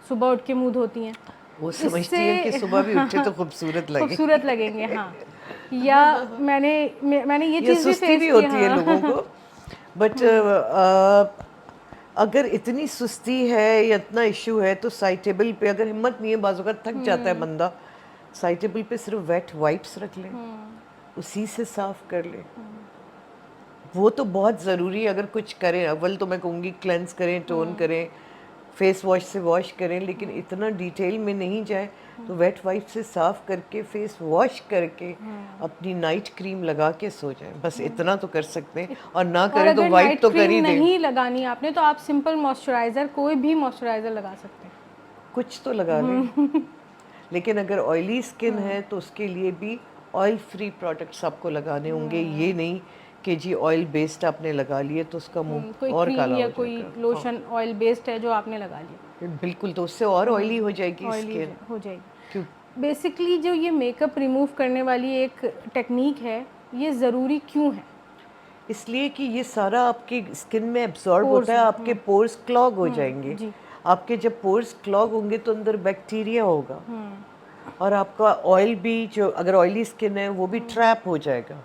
सुबह उठ के मुँह धोती हैं। वो समझती है कि सुबह भी उठे तो खूबसूरत लगे, खूबसूरत लगेंगे, हाँ। या मैंने ये चीज़ भी सुस्ती फेस भी की, होती है हाँ। लोगों को। बट अगर इतनी सुस्ती है या इतना इशू है तो साइड टेबल पे, अगर हिम्मत नहीं है, बाज़ वक़्त थक जाता है बंदा, साइड टेबल पे सिर्फ वेट वाइप्स रख लें, उसी से साफ़ कर लें। वो तो बहुत ज़रूरी है। अगर कुछ करें, अव्वल तो मैं कहूँगी क्लेंस करें, टोन करें, फेस वॉश से वॉश करें, लेकिन इतना डिटेल में नहीं जाए तो वेट वाइप से साफ़ करके, फेस वॉश करके, अपनी नाइट क्रीम लगा के सो जाएं। बस इतना तो कर सकते हैं। और ना करें तो वाइप तो कर ही दें। नहीं लगानी आपने तो आप सिंपल मॉइस्चराइज़र, कोई भी मॉइस्चराइज़र लगा सकते हैं, कुछ तो लगा लें। लेकिन अगर ऑयली स्किन है तो उसके लिए भी ऑयल फ्री प्रोडक्ट्स आपको लगाने होंगे। ये नहीं कि जी ऑयल बेस्ड आपने लगा लिए तो उसका मुंह कोई और क्रीम काला या हो कोई जाएगा। लोशन ऑयल बेस्ड है जो आपने लगा लिया, बिल्कुल, तो उससे और ऑयली हो जाएगी ऑयली स्किन। हो जाएगी। क्यों? बेसिकली जो ये मेकअप रिमूव करने वाली एक टेक्निक है, ये ज़रूरी क्यों है? इसलिए कि ये सारा आपके स्किन में एब्जॉर्ब होता है, आपके पोर्स क्लॉग हो जाएंगे। जी। आपके जब पोर्स क्लॉग होंगे तो अंदर बैक्टीरिया होगा, और आपका ऑयल भी, जो अगर ऑयली स्किन है वो भी ट्रैप हो जाएगा।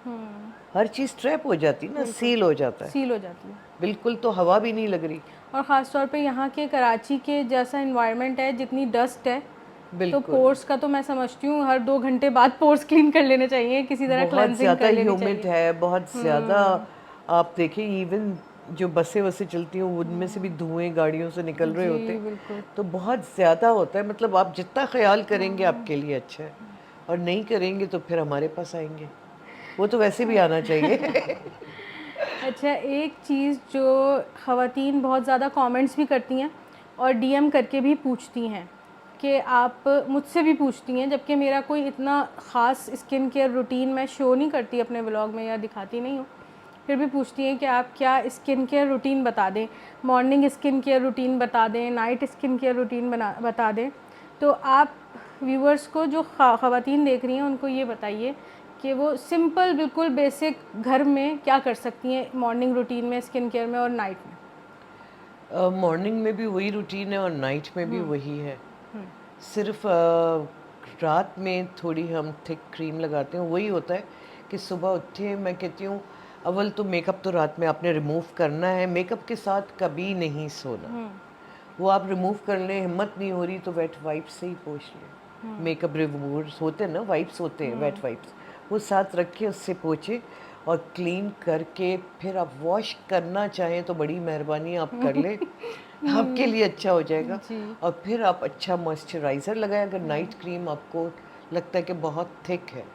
हर चीज़ ट्रैप हो जाती है ना, सील हो जाता है, सील हो जाती है बिल्कुल, तो हवा भी नहीं लग रही। और ख़ास तौर पे यहाँ के कराची के जैसा इन्वायरमेंट है, जितनी डस्ट है तो बिल्कुल। पोर्स का तो मैं समझती हूँ हर 2 घंटे बाद पोर्स क्लीन कर लेने चाहिए, किसी तरह बहुत क्लेंजिंग ज़्यादा कर लेनी ह्यूमिड चाहिए। है, बहुत ज़्यादा। आप देखें इवन जो बसें वसें चलती हैं उनमें से भी धुएं गाड़ियों से निकल रहे होते जी हैं, बिल्कुल। तो बहुत ज़्यादा होता है। मतलब आप जितना ख्याल करेंगे आपके लिए अच्छा है, और नहीं करेंगे तो फिर हमारे पास आएंगे। वो तो वैसे भी आना चाहिए। अच्छा, एक चीज़ जो ख़वातीन बहुत ज़्यादा कमेंट्स भी करती हैं और डीएम करके भी पूछती हैं कि आप मुझसे भी पूछती हैं, जबकि मेरा कोई इतना ख़ास स्किन केयर रूटीन मैं शो नहीं करती अपने व्लॉग में या दिखाती नहीं हूँ, फिर भी पूछती हैं कि आप क्या स्किन केयर रूटीन बता दें, मॉर्निंग स्किन केयर रूटीन बता दें, नाइट स्किन केयर रूटीन बता दें। तो आप व्यूअर्स को जो ख़वातीन देख रही हैं उनको ये बताइए कि वो सिंपल बिल्कुल बेसिक घर में क्या कर सकती हैं मॉर्निंग रूटीन में, स्किन केयर में और नाइट में। मॉर्निंग में भी वही रूटीन है और नाइट में भी वही है। सिर्फ रात में थोड़ी हम थिक क्रीम लगाते हैं। वही होता है कि सुबह उठे, मैं कहती हूँ अव्वल तो मेकअप तो रात में आपने रिमूव करना है, मेकअप के साथ कभी नहीं सोना। वो आप रिमूव कर लें, हिम्मत नहीं हो रही तो वेट वाइप से ही पोंछ लें। मेकअप रिमूवर्स होते हैं ना, वाइप्स होते हैं, वेट वाइप्स, वो साथ रख के उससे पोंछे और क्लीन करके फिर आप वॉश करना चाहें तो बड़ी मेहरबानी आप कर लें। आपके लिए अच्छा हो जाएगा। जी। और फिर आप अच्छा मॉइस्चराइज़र लगाएं। अगर नाइट क्रीम आपको लगता है कि बहुत थिक है,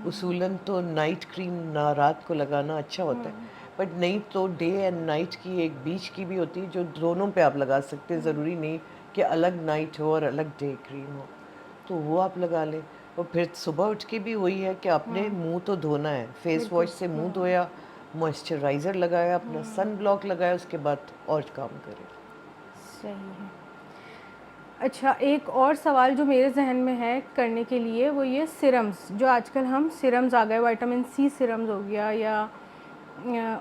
उसूलन तो नाइट क्रीम ना रात को लगाना अच्छा होता है, बट नहीं तो डे एंड नाइट की एक बीच की भी होती है जो दोनों पे आप लगा सकते हैं। ज़रूरी नहीं कि अलग नाइट हो और अलग डे क्रीम हो, तो वो आप लगा लें। और फिर सुबह उठ के भी वही है कि आपने मुंह तो धोना है, फेस वॉश से मुंह धोया, मॉइस्चराइज़र लगाया, अपना सन ब्लॉक लगाया, उसके बाद और काम करें। सही है। अच्छा, एक और सवाल जो मेरे जहन में है करने के लिए वो ये सिरम्स, जो आजकल हम सिरम्स आ गए, विटामिन सी सिरम्स हो गया या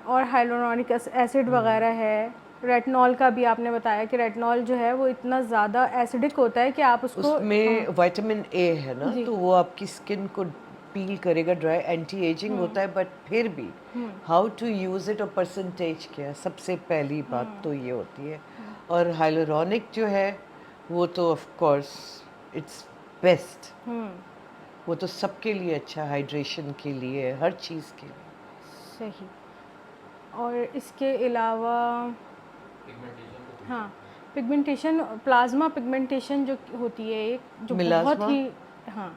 और हाइलोरॉनिक एसिड वगैरह है, रेटिनॉल का भी आपने बताया कि रेटिनॉल जो है वो इतना ज़्यादा एसिडिक होता है कि आप उसको उसमें विटामिन ए है ना, जी। तो वो आपकी स्किन को पील करेगा, ड्राई, एंटी एजिंग होता है। बट फिर भी हाउ टू यूज़ इट और परसेंटेज क्या है, सबसे पहली बात तो ये होती है। और हाइलोरॉनिक जो है वो तो ऑफ कोर्स इट्स बेस्ट, वो तो सबके लिए अच्छा, हाइड्रेशन के लिए, हर चीज़ के लिए। सही। और इसके अलावा हाँ, पिगमेंटेशन, प्लाज्मा पिगमेंटेशन जो होती है एक, जो बहुत मिलाज़मा, ही हाँ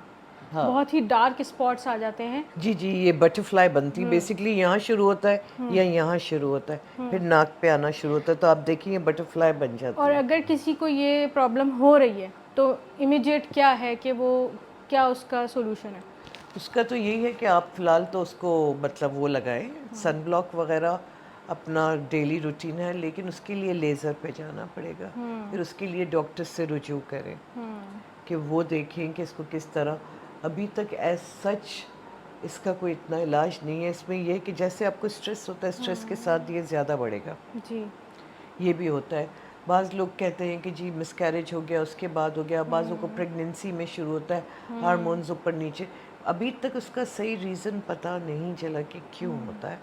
हाँ बहुत ही डार्क स्पॉट्स आ जाते हैं। जी जी, ये बटरफ्लाई बनती है बेसिकली, यहाँ शुरू होता है या यहाँ शुरू होता है, फिर नाक पे आना शुरू होता है, तो आप देखिए ये बटरफ्लाई बन जाती और है। अगर किसी को ये प्रॉब्लम हो रही है तो इमीडिएट क्या है कि वो क्या उसका सोल्यूशन है? उसका तो यही है कि आप फिलहाल तो उसको मतलब वो लगाएं, सन ब्लॉक वगैरह अपना डेली रूटीन है, लेकिन उसके लिए लेज़र पे जाना पड़ेगा। फिर उसके लिए डॉक्टर से रुजू करें कि वो देखें कि इसको किस तरह। अभी तक एज सच इसका कोई इतना इलाज नहीं है। इसमें यह है कि जैसे आपको स्ट्रेस होता है, स्ट्रेस के साथ ये ज़्यादा बढ़ेगा। जी। ये भी होता है। बाज़ लोग कहते हैं कि जी मिसकैरेज हो गया, उसके बाद हो गया। बाज़ों को प्रेगनेंसी में शुरू होता है, हार्मोन्स ऊपर नीचे। अभी तक उसका सही रीज़न पता नहीं चला कि क्यों होता है,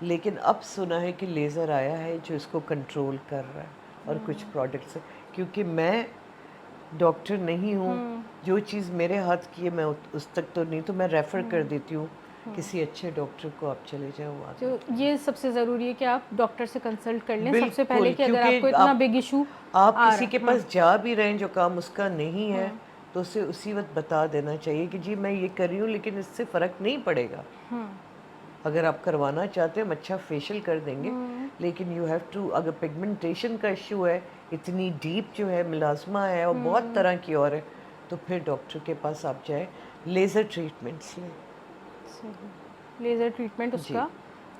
लेकिन अब सुना है कि लेज़र आया है जो इसको कंट्रोल कर रहा है, और कुछ प्रोडक्ट्स है। क्योंकि मैं डॉक्टर नहीं हूँ, जो चीज़ मेरे हाथ की है मैं उस तक तो नहीं, तो मैं रेफ़र कर देती हूँ किसी अच्छे डॉक्टर को, आप चले जाओ वहाँ। तो ये सबसे ज़रूरी है कि आप डॉक्टर से कंसल्ट कर लें सबसे पहले, बिल्कुल, कि अगर क्योंकि आपको इतना बिग इशू आप आ किसी रहा के है। पास जा भी रहे हैं जो काम उसका नहीं है, तो उसे उसी वक्त बता देना चाहिए कि जी मैं ये कर रही हूँ लेकिन इससे फ़र्क नहीं पड़ेगा। अगर आप करवाना चाहते हैं हम अच्छा फेशियल कर देंगे, लेकिन यू हैव टू, अगर पिगमेंटेशन का इशू है, इतनी डीप जो है, मिलाज़मा है और बहुत तरह की और है, तो फिर डॉक्टर के पास आप जाएं, लेज़र ट्रीटमेंट्स लें। लेज़र ट्रीटमेंट जी, उसका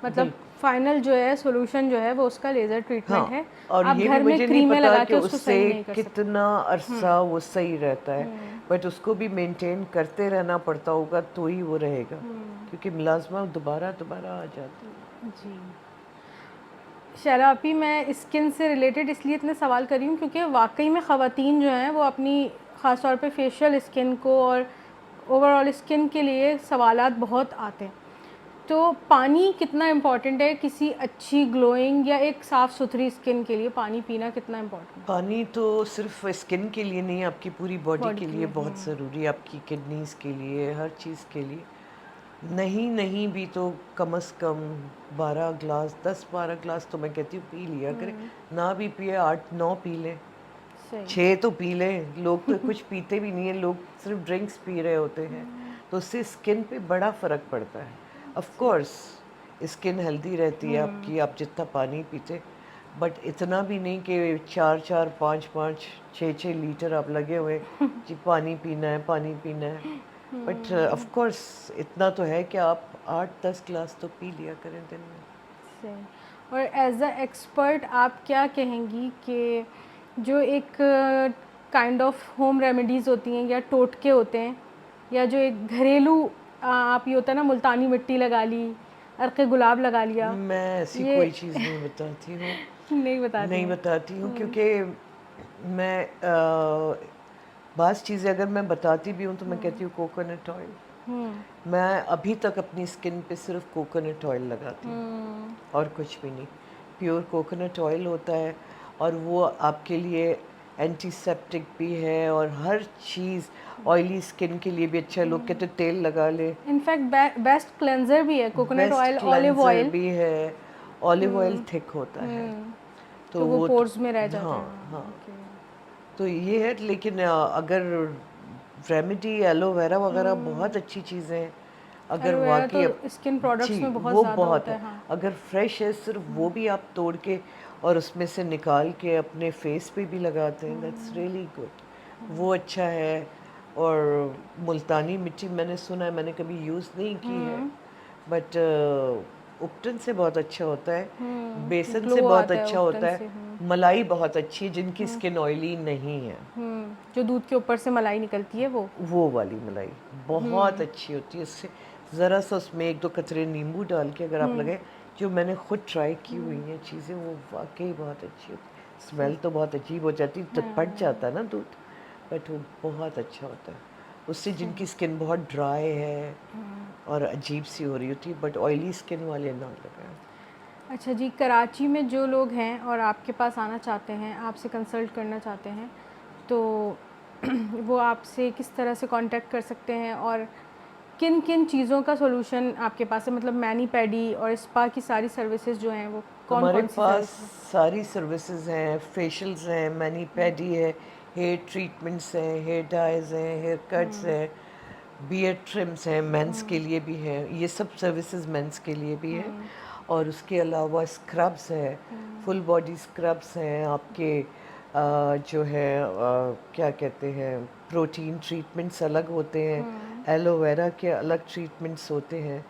मतलब फाइनल जो है सोल्यूशन जो है वो उसका लेज़र ट्रीटमेंट हाँ। है। और आप ये भी घर में मुझे नहीं क्रीमें पता लगा कि के उसको उससे सही नहीं कर सकते। कितना अरसा वो सही रहता है, बट उसको भी मेंटेन करते रहना पड़ता होगा तो ही वो रहेगा, क्योंकि मिलाज़मा दोबारा दोबारा आ जाती है। जी। शैला आपी, मैं स्किन से रिलेटेड इसलिए इतने सवाल कर रही हूँ क्योंकि वाकई में ख़वातीन जो हैं वो अपनी ख़ास तौर पे फेशियल स्किन को और ओवरऑल स्किन के लिए सवालात बहुत आते हैं। तो पानी कितना इम्पोर्टेंट है किसी अच्छी ग्लोइंग या एक साफ़ सुथरी स्किन के लिए? पानी पीना कितना इम्पोर्टेंट है? पानी तो सिर्फ स्किन के लिए नहीं, आपकी पूरी बॉडी बॉडी के के लिए लिए, बहुत ज़रूरी है, आपकी किडनीज के लिए, हर चीज़ के लिए। नहीं नहीं भी तो कम से कम 12 ग्लास, 10-12 ग्लास तो मैं कहती हूँ पी लिया करें। ना भी पिए 8-9 पी लें, सही। 6 तो पी लें। लोग तो कुछ पीते भी नहीं है, लोग सिर्फ ड्रिंक्स पी रहे होते हैं, तो उससे स्किन पे बड़ा फ़र्क पड़ता है। ऑफ कोर्स स्किन हेल्दी रहती है आपकी, आप जितना पानी पीते, बट इतना भी नहीं कि 4-4, 5-5, 6-6 लीटर आप लगे हुए जी पानी पीना है, पानी पीना है। बट ऑफ कोर्स इतना तो है कि आप 8-10 ग्लास तो पी लिया करें दिन में। सही। और एज अ एक्सपर्ट आप क्या कहेंगी कि जो एक काइंड ऑफ होम रेमेडीज़ होती हैं या टोटके होते हैं या जो एक घरेलू आप ये होता है ना मुल्तानी मिट्टी लगा ली, अर्क गुलाब लगा लिया, मैं ऐसी ये कोई चीज़ नहीं बताती हूँ, नहीं बताती नहीं हैं? बताती हूँ, क्योंकि मैं बास चीज़ें अगर मैं बताती भी हूँ तो मैं कहती हूँ कोकोनट ऑयल। मैं अभी तक अपनी स्किन पे सिर्फ कोकोनट ऑयल लगाती हूँ और कुछ भी नहीं। प्योर कोकोनट ऑयल होता है और वो आपके लिए एंटीसेप्टिक भी है और हर चीज़, ऑयली स्किन के लिए भी अच्छा है। लोग कहते हैं तेल लगा ले, इनफैक्ट बेस्ट क्लेंजर भी है coconut best oil, olive cleanser oil. भी है। ऑलिव ऑयल थिक होता है, तो वो वो पोर्स में रह जाता हाँ है। हाँ, ओके। तो ये है। लेकिन अगर रेमेडी एलोवेरा वगैरह बहुत अच्छी चीज़ें हैं, अगर एलोवेरा वाकई तो स्किन प्रोडक्ट्स जी में बहुत वो ज़्यादा बहुत होता है। है। हाँ। अगर फ्रेश है सिर्फ वो भी आप तोड़ के और उसमें से निकाल के अपने फेस पे भी लगाते हैं, दैट्स रियली गुड, वो अच्छा है। और मुल्तानी मिट्टी मैंने सुना है, मैंने कभी यूज़ नहीं की है, बट उपटन से बहुत अच्छा होता है, बेसन से ग्लो बहुत आता है अच्छा उपटन होता से। है, मलाई बहुत अच्छी है जिनकी स्किन ऑयली नहीं है, जो दूध के ऊपर से मलाई निकलती है वो वाली मलाई बहुत अच्छी होती है। उससे ज़रा सा उसमें 1-2 कतरे नींबू डाल के अगर आप लगाए, जो मैंने खुद ट्राई की हुई हैं चीज़ें, वो वाकई बहुत अच्छी होती। स्मेल तो बहुत अजीब हो जाती, तो पट जाता है ना दूध, बट वो बहुत अच्छा होता है। उससे जिनकी स्किन बहुत ड्राई है और अजीब सी हो रही होती है, बट ऑयली स्किन वाले ना लगाएं। अच्छा जी, कराची में जो लोग हैं और आपके पास आना चाहते हैं, आपसे कंसल्ट करना चाहते हैं, तो वो आपसे किस तरह से कांटेक्ट कर सकते हैं और किन किन चीज़ों का सॉल्यूशन आपके पास है? मतलब मैनी पैडी और स्पा की सारी सर्विसेज जो हैं वो कौन हमारे कौन सी पास सर्विस सारी सर्विसेज हैं, फेशियल्स हैं, मैनी पैडी है, हेयर ट्रीटमेंट्स हैं, हेयर डाइज हैं, हेयर कट्स हैं, बियर्ड ट्रिम्स हैं, मेंस के लिए भी हैं, ये सब सर्विसेज मेंस के लिए भी हैं। और उसके अलावा स्क्रब्स हैं, फुल बॉडी स्क्रब्स हैं आपके, जो है क्या कहते हैं, प्रोटीन ट्रीटमेंट्स अलग होते हैं, एलोवेरा के अलग ट्रीटमेंट्स होते हैं।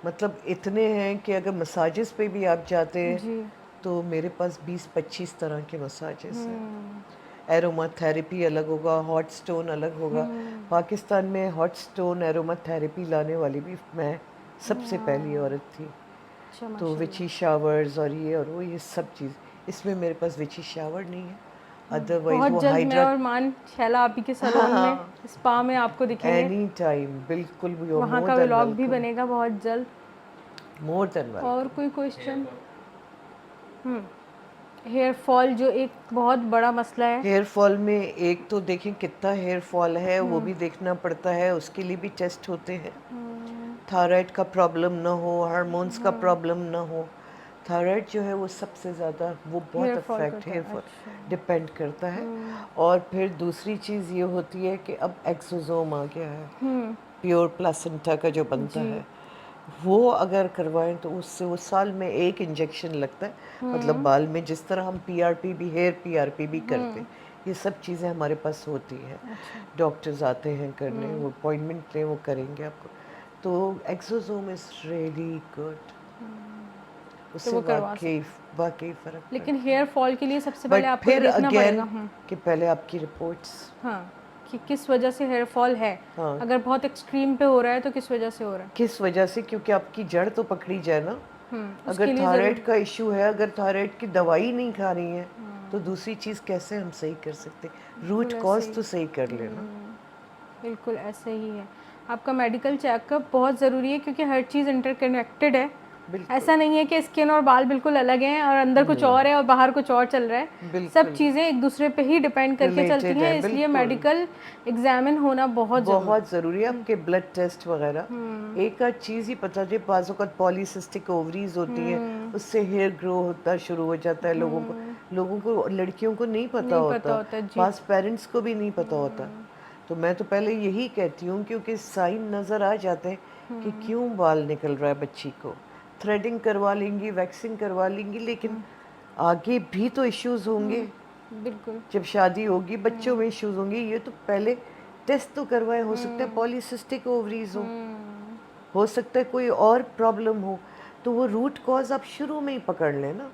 मतलब इतने हैं कि अगर मसाजेस पे भी आप जाते हैं जी। तो मेरे पास 20-25 तरह के मसाजेस हैं। एरोमा थेरेपी अलग होगा, हॉट स्टोन अलग होगा। पाकिस्तान में हॉट स्टोन एरोमा थेरेपी लाने वाली भी मैं सबसे पहली औरत थी। अच्छा, तो माशाल्लाह। विची शावर्स और ये और वो, ये सब चीज़, इसमें मेरे पास विची शावर नहीं है, अदरवाइज बहुत वो जल्द मैं हाइड्रा। और मान शैला आपी के सैलून में स्पा में आपको दिखेंगे। एनी टाइम, बिल्कुल भी, वहाँ मोर का देन व्लॉग भी वेलकम, बनेगा बहुत जल्द। मोर देन और वेलकम। कोई क्वेश्चन? हेयर फॉल जो एक बहुत बड़ा मसला है। हेयर फॉल में एक तो देखें कितना हेयर फॉल है, वो भी देखना पड़ता है, उसके लिए भी टेस्ट होते हैं। थायराइड का प्रॉब्लम ना हो, हार्मोन्स का प्रॉब्लम ना हो। थायराइड जो है वो सबसे ज़्यादा, वो बहुत हेयर फॉल अफेक्ट करता हेयर है। फॉल अच्छा। डिपेंड करता है। और फिर दूसरी चीज़ ये होती है कि अब एक्सोसोम आ गया है, प्योर प्लासेंटा का जो बनता जी। है, वो अगर करवाएं तो उससे वो साल में एक इंजेक्शन लगता है। मतलब बाल में जिस तरह हम पीआरपी भी, हेयर पीआरपी भी करते हैं, ये सब चीज़ें हमारे पास होती हैं। डॉक्टर्स आते हैं करने, वो अपॉइंटमेंट लें, वो करेंगे आपको। तो एक्सोसोम इज़ रियली गुड, तो उससे वो करवा वाकई वाकई फ़र्क लेकिन पड़ता है। हेयर फॉल के लिए सबसे पहले बट आपको ये फिर देखना पड़ेगा। अगेन कि पहले आपकी रिपोर्ट्स, हाँ, कि किस वजह से हेयर फॉल है। हाँ, अगर बहुत एक्सट्रीम पे हो रहा है तो किस वजह से हो रहा है। किस वजह से, क्योंकि आपकी जड़ तो पकड़ी जाए ना। उसके अगर लिए थायराइड ज़रूर का इशू है, अगर थायराइड की दवाई नहीं खा रही हैं, तो दूसरी चीज़ कैसे हम सही कर सकते? रूट बिल्कुल ऐसे कॉज ही तो सही कर लेना। बिल्कुल ऐसे ही है। आपका मेडिकल चेकअप बहुत ज़रूरी है, क्योंकि हर चीज़ इंटरकनेक्टेड है। ऐसा नहीं है कि स्किन और बाल बिल्कुल अलग हैं और अंदर कुछ और है और बाहर कुछ और चल रहा है। सब चीज़ें एक दूसरे पे ही डिपेंड करके चलती हैं, इसलिए मेडिकल एग्जामिन होना बहुत ज़रूरी है। आपके ब्लड टेस्ट वगैरह एक आध चीज़ ही पता चले, बाज़ों का पॉलीसिस्टिक ओवरीज होती है, उससे हेयर ग्रो होता शुरू हो जाता है। लोगों को लड़कियों को नहीं पता होता, पास पेरेंट्स को भी नहीं पता होता। तो मैं तो पहले यही कहती हूँ, क्योंकि साइन नज़र आ जाते हैं कि क्यों बाल निकल रहा है बच्ची को। थ्रेडिंग करवा लेंगी, वैक्सिंग करवा लेंगी, लेकिन आगे भी तो इश्यूज होंगे। बिल्कुल, जब शादी होगी, बच्चों में इश्यूज होंगे। ये तो पहले टेस्ट तो करवाए। हो सकता है पॉलीसिस्टिक ओवरीज हो सकता है कोई और प्रॉब्लम हो, तो वो रूट कॉज आप शुरू में ही पकड़ लें ना।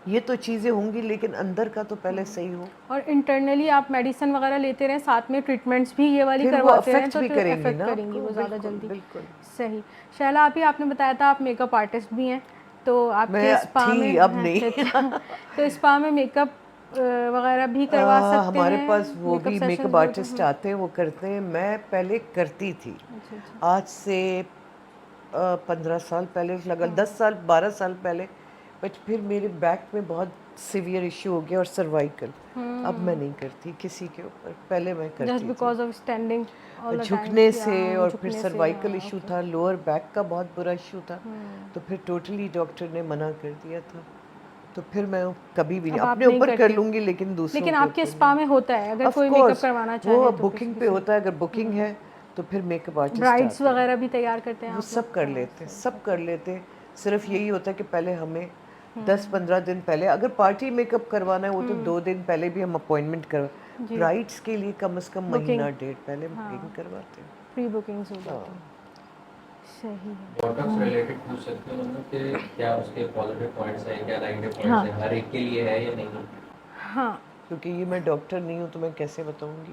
ये तो चीज़ें होंगी, लेकिन अंदर का तो पहले सही हो। और इंटरनली आप मेडिसिन वगैरह लेते रहें, साथ में ट्रीटमेंट्स भी ये वाली फिर वो करवाते रहें, अफेक्ट तो भी करेंगी ना करेंगी वो ज़्यादा जल्दी। बिल्कुल। सही। शैला, आप ही आपने बताया था आप मेकअप आर्टिस्ट भी हैं, तो आपके मैं स्पा में अब नहीं। अच्छा, तो स्पा में मेकअप वगैरह भी करवा सकते हैं? हमारे पास वो भी सेशंस मेकअप भी होते आर्टिस्ट आते हैं, वो करते हैं। मैं पहले करती थी, आज से 15 साल पहले लगा, 10 साल 12 साल पहले। बट फिर मेरे बैक में बहुत सीवियर इशू हो गया और सर्वाइकल। अब मैं नहीं करती किसी के ऊपर, पहले मैं जस्ट करती because of standing all the time, झुकने से। और फिर सर्वाइकल इशू था, लोअर बैक का बहुत बुरा इशू था। तो फिर टोटली डॉक्टर ने मना कर दिया था। तो फिर मैं कभी भी नहीं, अपने ऊपर कर लूंगी, लेकिन दूसरों लेकिन के आपके ऊपर स्पा में होता है, अगर Of कोई course, मेकअप करवाना चाहे वो तो बुकिंग पे होता है। अगर बुकिंग है तो फिर मेकअप आर्टिस्ट ब्राइड्स वगैरह भी तैयार करते हैं वो आप सब कर लेते हैं, सब कर लेते हैं। सिर्फ यही होता है कि पहले हमें 10-15 दिन पहले, अगर पार्टी मेकअप करवाना है वो तो 2 दिन पहले भी हम अपॉइंटमेंट करवा। ब्राइड्स के लिए कम से कम महीना डेढ़ पहले बुकिंग करवाते हैं, प्री बुकिंग्स हो जाती हैं। सही है। बोटॉक्स रिलेटेड पूछ सकते हो ना कि क्या उसके पॉजिटिव पॉइंट्स हैं, क्या नेगेटिव पॉइंट्स हैं, हर एक के लिए है या नहीं? हाँ, क्योंकि ये मैं डॉक्टर नहीं हूँ तो मैं कैसे बताऊंगी।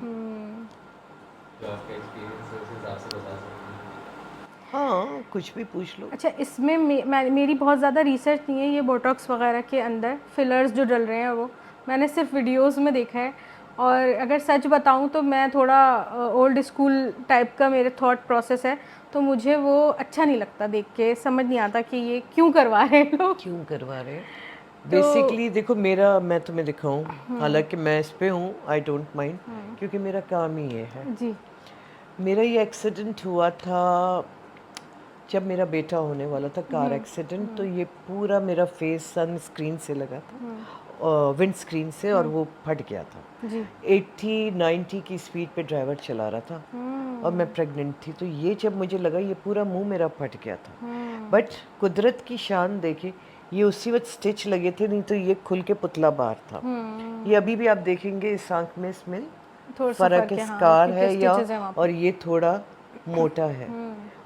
जो आपका एक्सपीरियंस है उस हिसाब से बता सकते हैं। हाँ, कुछ भी पूछ लो। अच्छा, इसमें मेरी बहुत ज़्यादा रिसर्च नहीं है ये बोटॉक्स वगैरह के अंदर फिलर्स जो डल रहे हैं, वो मैंने सिर्फ वीडियोस में देखा है। और अगर सच बताऊं तो मैं थोड़ा ओल्ड स्कूल टाइप का मेरे थॉट प्रोसेस है, तो मुझे वो अच्छा नहीं लगता, देख के समझ नहीं आता कि ये क्यों करवा रहे हैं लोग। क्यों करवा रहे हैं? बेसिकली देखो, मैं तुम्हें दिखाऊं, हालांकि मैं इस पे हूँ, आई डोंट माइंड, क्योंकि मेरा काम ही ये है। जी। मेरा ये एक्सीडेंट हुआ था जब मेरा बेटा होने वाला था, कार एक्सीडेंट। तो ये पूरा मेरा फेस सन स्क्रीन से लगा था, विंड स्क्रीन से, और वो फट गया था। जी। 80-90 की स्पीड पे ड्राइवर चला रहा था और मैं प्रेग्नेंट थी। तो ये जब मुझे लगा, ये पूरा मुंह मेरा फट गया था। बट कुदरत की शान देखे, ये उसी वक्त स्टिच लगे थे, नहीं तो ये खुल के पुतला बाहर था। ये अभी भी आप देखेंगे इस आंख में इसमें फर्क है, स्कार है या, और ये थोड़ा मोटा है।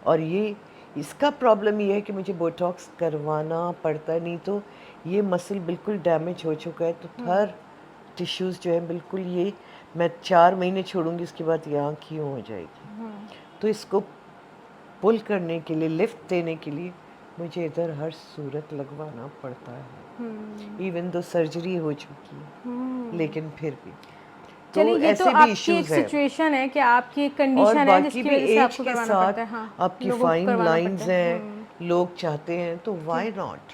और ये इसका प्रॉब्लम ये है कि मुझे बोटॉक्स करवाना पड़ता है, नहीं तो ये मसल बिल्कुल डैमेज हो चुका है। तो हर टिश्यूज़ जो है बिल्कुल, ये मैं 4 महीने छोड़ूंगी, उसके बाद ये आँख यूँ हो जाएगी। तो इसको पुल करने के लिए, लिफ्ट देने के लिए मुझे इधर हर सूरत लगवाना पड़ता है। इवन दो सर्जरी हो चुकी है, लेकिन फिर भी तो ये तो आपकी एक सिचुएशन है कि आपकी एक कंडीशन है जिसकी वजह से आपको करवाना पड़ता है। हाँ, आपकी फाइन लाइंस हैं, लोग चाहते हैं, तो व्हाई नॉट।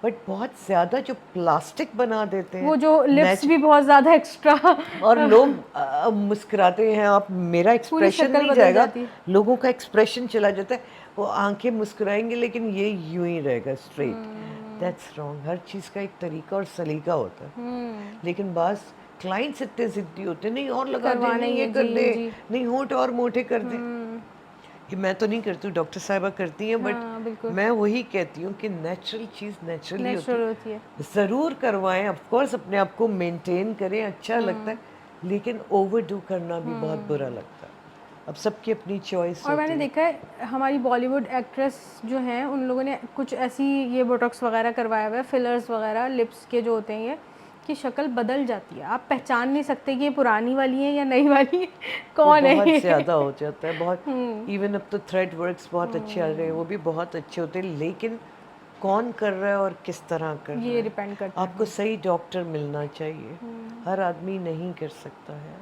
बट बहुत ज़्यादा जो प्लास्टिक बना देते हैं, वो जो लिप्स भी बहुत ज़्यादा एक्स्ट्रा, और लोग मुस्कुराते हैं, आप मेरा एक्सप्रेशन नहीं जाएगा, लोगों का एक्सप्रेशन चला जाता है। वो आंखें मुस्कुराएंगे लेकिन ये यूं ही रहेगा स्ट्रेट। That's wrong. हर चीज़ का एक तरीका और सलीका होता है। लेकिन बास क्लाइंट्स इतने जिद्दी होते हैं, नहीं और लगा दे, नहीं ये कर दे, नहीं होंठ और मोटे कर दे। ये मैं तो नहीं करती हूँ, डॉक्टर साहिबा करती हैं। बट मैं वही कहती हूँ कि नेचुरल चीज़ नेचुरली होती है। ज़रूर करवाएं, ऑफ कोर्स अपने आप को मेंटेन करें, अच्छा लगता है, लेकिन ओवरडू करना भी बहुत बुरा लगता है। अब सबकी अपनी चॉइस। और मैंने देखा है हमारी बॉलीवुड एक्ट्रेस जो हैं, उन लोगों ने कुछ ऐसी ये बोटॉक्स वगैरह करवाया हुआ है, फिलर्स वगैरह लिप्स के जो होते हैं, ये की शक्ल बदल जाती है, आप पहचान नहीं सकते कि ये पुरानी वाली है या नई वाली है, कौन है। बहुत ज़्यादा हो जाता है, बहुत। इवन अब तो थ्रेड वर्क्स बहुत अच्छे आ रहे हैं, वो भी बहुत अच्छे होते हैं, लेकिन कौन कर रहा है और किस तरह कर रहा है, ये डिपेंड करता है। आपको सही डॉक्टर मिलना चाहिए, हर आदमी नहीं कर सकता है।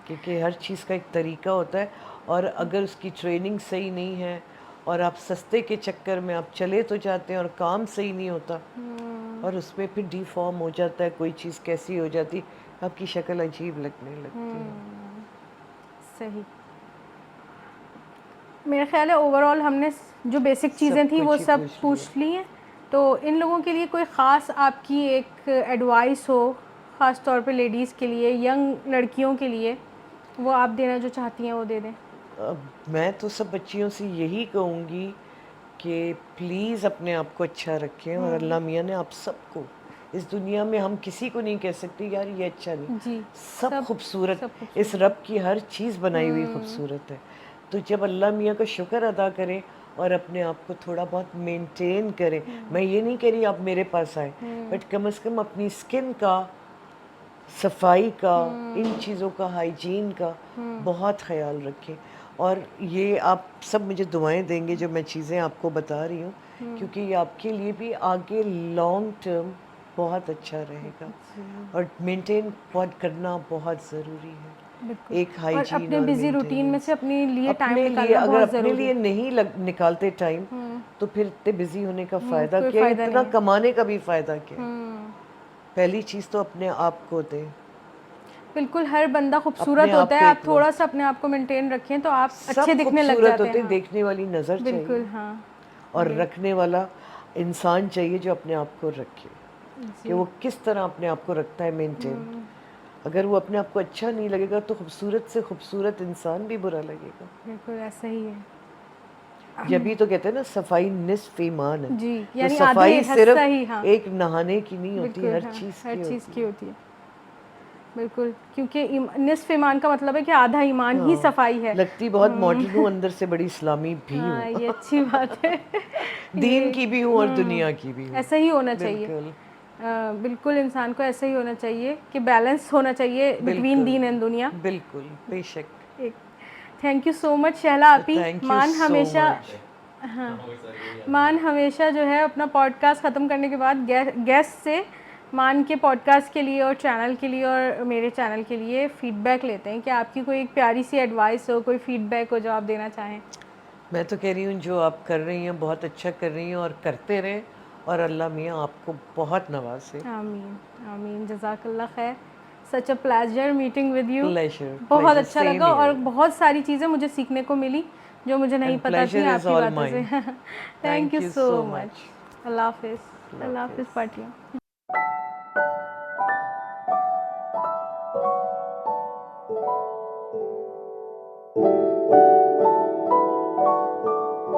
क्योंकि हर चीज़ का एक तरीका होता है, और अगर उसकी ट्रेनिंग सही नहीं है और आप सस्ते के चक्कर में आप चले तो जाते हैं और काम सही नहीं होता, और उसमें फिर डिफॉर्म हो जाता है, कोई चीज़ कैसी हो जाती, आपकी शक्ल अजीब लगने लगती है। सही। मेरा ख्याल है ओवरऑल हमने जो बेसिक चीज़ें सब थी वो कुछ ही सब पूछ पूछ ली हैं। तो इन लोगों के लिए कोई ख़ास आपकी एक एडवाइस हो, ख़ास तौर पे लेडीज़ के लिए, यंग लड़कियों के लिए, वो आप देना जो चाहती हैं वो दे दें। अब मैं तो सब बच्चियों से यही कहूँगी कि प्लीज़ अपने आप को अच्छा रखें, और अल्लाह मियाँ ने आप सबको, इस दुनिया में हम किसी को नहीं कह सकते यार ये अच्छा नहीं, जी, सब खूबसूरत, सब खूबसूरत। इस रब की हर चीज़ बनाई हुई खूबसूरत है। तो जब अल्लाह मियाँ का शुक्र अदा करें और अपने आप को थोड़ा बहुत मेंटेन करें, मैं ये नहीं कह रही आप मेरे पास आए, बट कम से कम अपनी स्किन का, सफाई का, इन चीज़ों का, हाइजीन का बहुत ख्याल रखें। और ये आप सब मुझे दुआएं देंगे जो मैं चीज़ें आपको बता रही हूँ, क्योंकि ये आपके लिए भी आगे लॉन्ग टर्म बहुत अच्छा रहेगा, और मेंटेन बहुत करना बहुत ज़रूरी है। बिल्कुल। एक और हाइजीन अपने और बिज़ी रूटीन में मेंटेनेंस से अपने लिए टाइम अपने लिए, निकालना अगर बहुत अपने ज़रूरी लिए है। नहीं निकालते टाइम, तो फिर इतने बिजी होने का फ़ायदा कोई क्या, फ़ायदा नहीं इतना है। कमाने का भी फ़ायदा क्या है। पहली चीज़ तो अपने आप को दें, बिल्कुल, हर बंदा अपने खूबसूरत आप होता है, को आप एक थोड़ा वक्त, सा अपने आप को मेंटेन रखें तो आप अच्छे सब दिखने लग खूबसूरत जाते होते हैं। हैं, हाँ, देखने वाली नज़र बिल्कुल, चाहिए, हाँ। और रखने वाला इंसान चाहिए जो अपने आप को रखे, कि जी, वो किस तरह अपने आप को रखता है मेंटेन। अगर वो अपने आप को अच्छा नहीं लगेगा तो खूबसूरत से खूबसूरत इंसान भी बुरा लगेगा। बिल्कुल ऐसा ही है। जब भी तो कहते हैं ना सफाई निस्फ ईमान है, जी, तो यानी आधे सफाई हिस्सा ही, हाँ, सिर्फ एक नहाने की नहीं होती, बिल्कुल, हर हाँ, चीज़ हर की चीज़ होती की है। होती है। बिल्कुल, क्योंकि निस्फ़ ईमान का मतलब है कि आधा ईमान ही हाँ, सफाई है। लगती बहुत मॉडर्न हूँ, अंदर से बड़ी इस्लामी भी हाँ, हूँ। ये अच्छी बात है। दीन ये की भी हूँ और दुनिया की भी हूँ। ऐसा ही होना चाहिए। बिल्कुल, बिल्कुल इंसान को ऐसा ही होना चाहिए कि बैलेंस होना चाहिए बिटवीन बिल्कुल, दीन एंड दुनिया। बिल्कुल, बेशक। एक thank you so much Shahla आपी। Thank you so much. मान हमेशा जो है अपना पॉडकास्ट ख़त्म करने के बाद गेस्ट से मान के पॉडकास्ट के लिए और चैनल के लिए और मेरे चैनल के लिए फ़ीडबैक लेते हैं कि आपकी कोई एक प्यारी सी एडवाइस हो, कोई फ़ीडबैक हो जो आप देना चाहें। मैं तो कह रही हूँ जो आप कर रही हैं बहुत अच्छा कर रही हैं, और करते रहें, और अल्लाह मियाँ आपको बहुत नवाजे। आमीन, आमीन, जज़ाकल्लाह खैर। Such a pleasure meeting with you. Pleasure, बहुत प्लेजर, अच्छा सेम लगा और हियर, बहुत सारी चीज़ें मुझे सीखने को मिली जो मुझे नहीं एंड पता थी प्लेजर इज आपकी ऑल बातों से। Mine. Thank thank you you so so much. Much. अल्लाह हाफ़िज़। अल्लाह अल्लाह हाफ़िज़ हाफिज़। पार्टियों।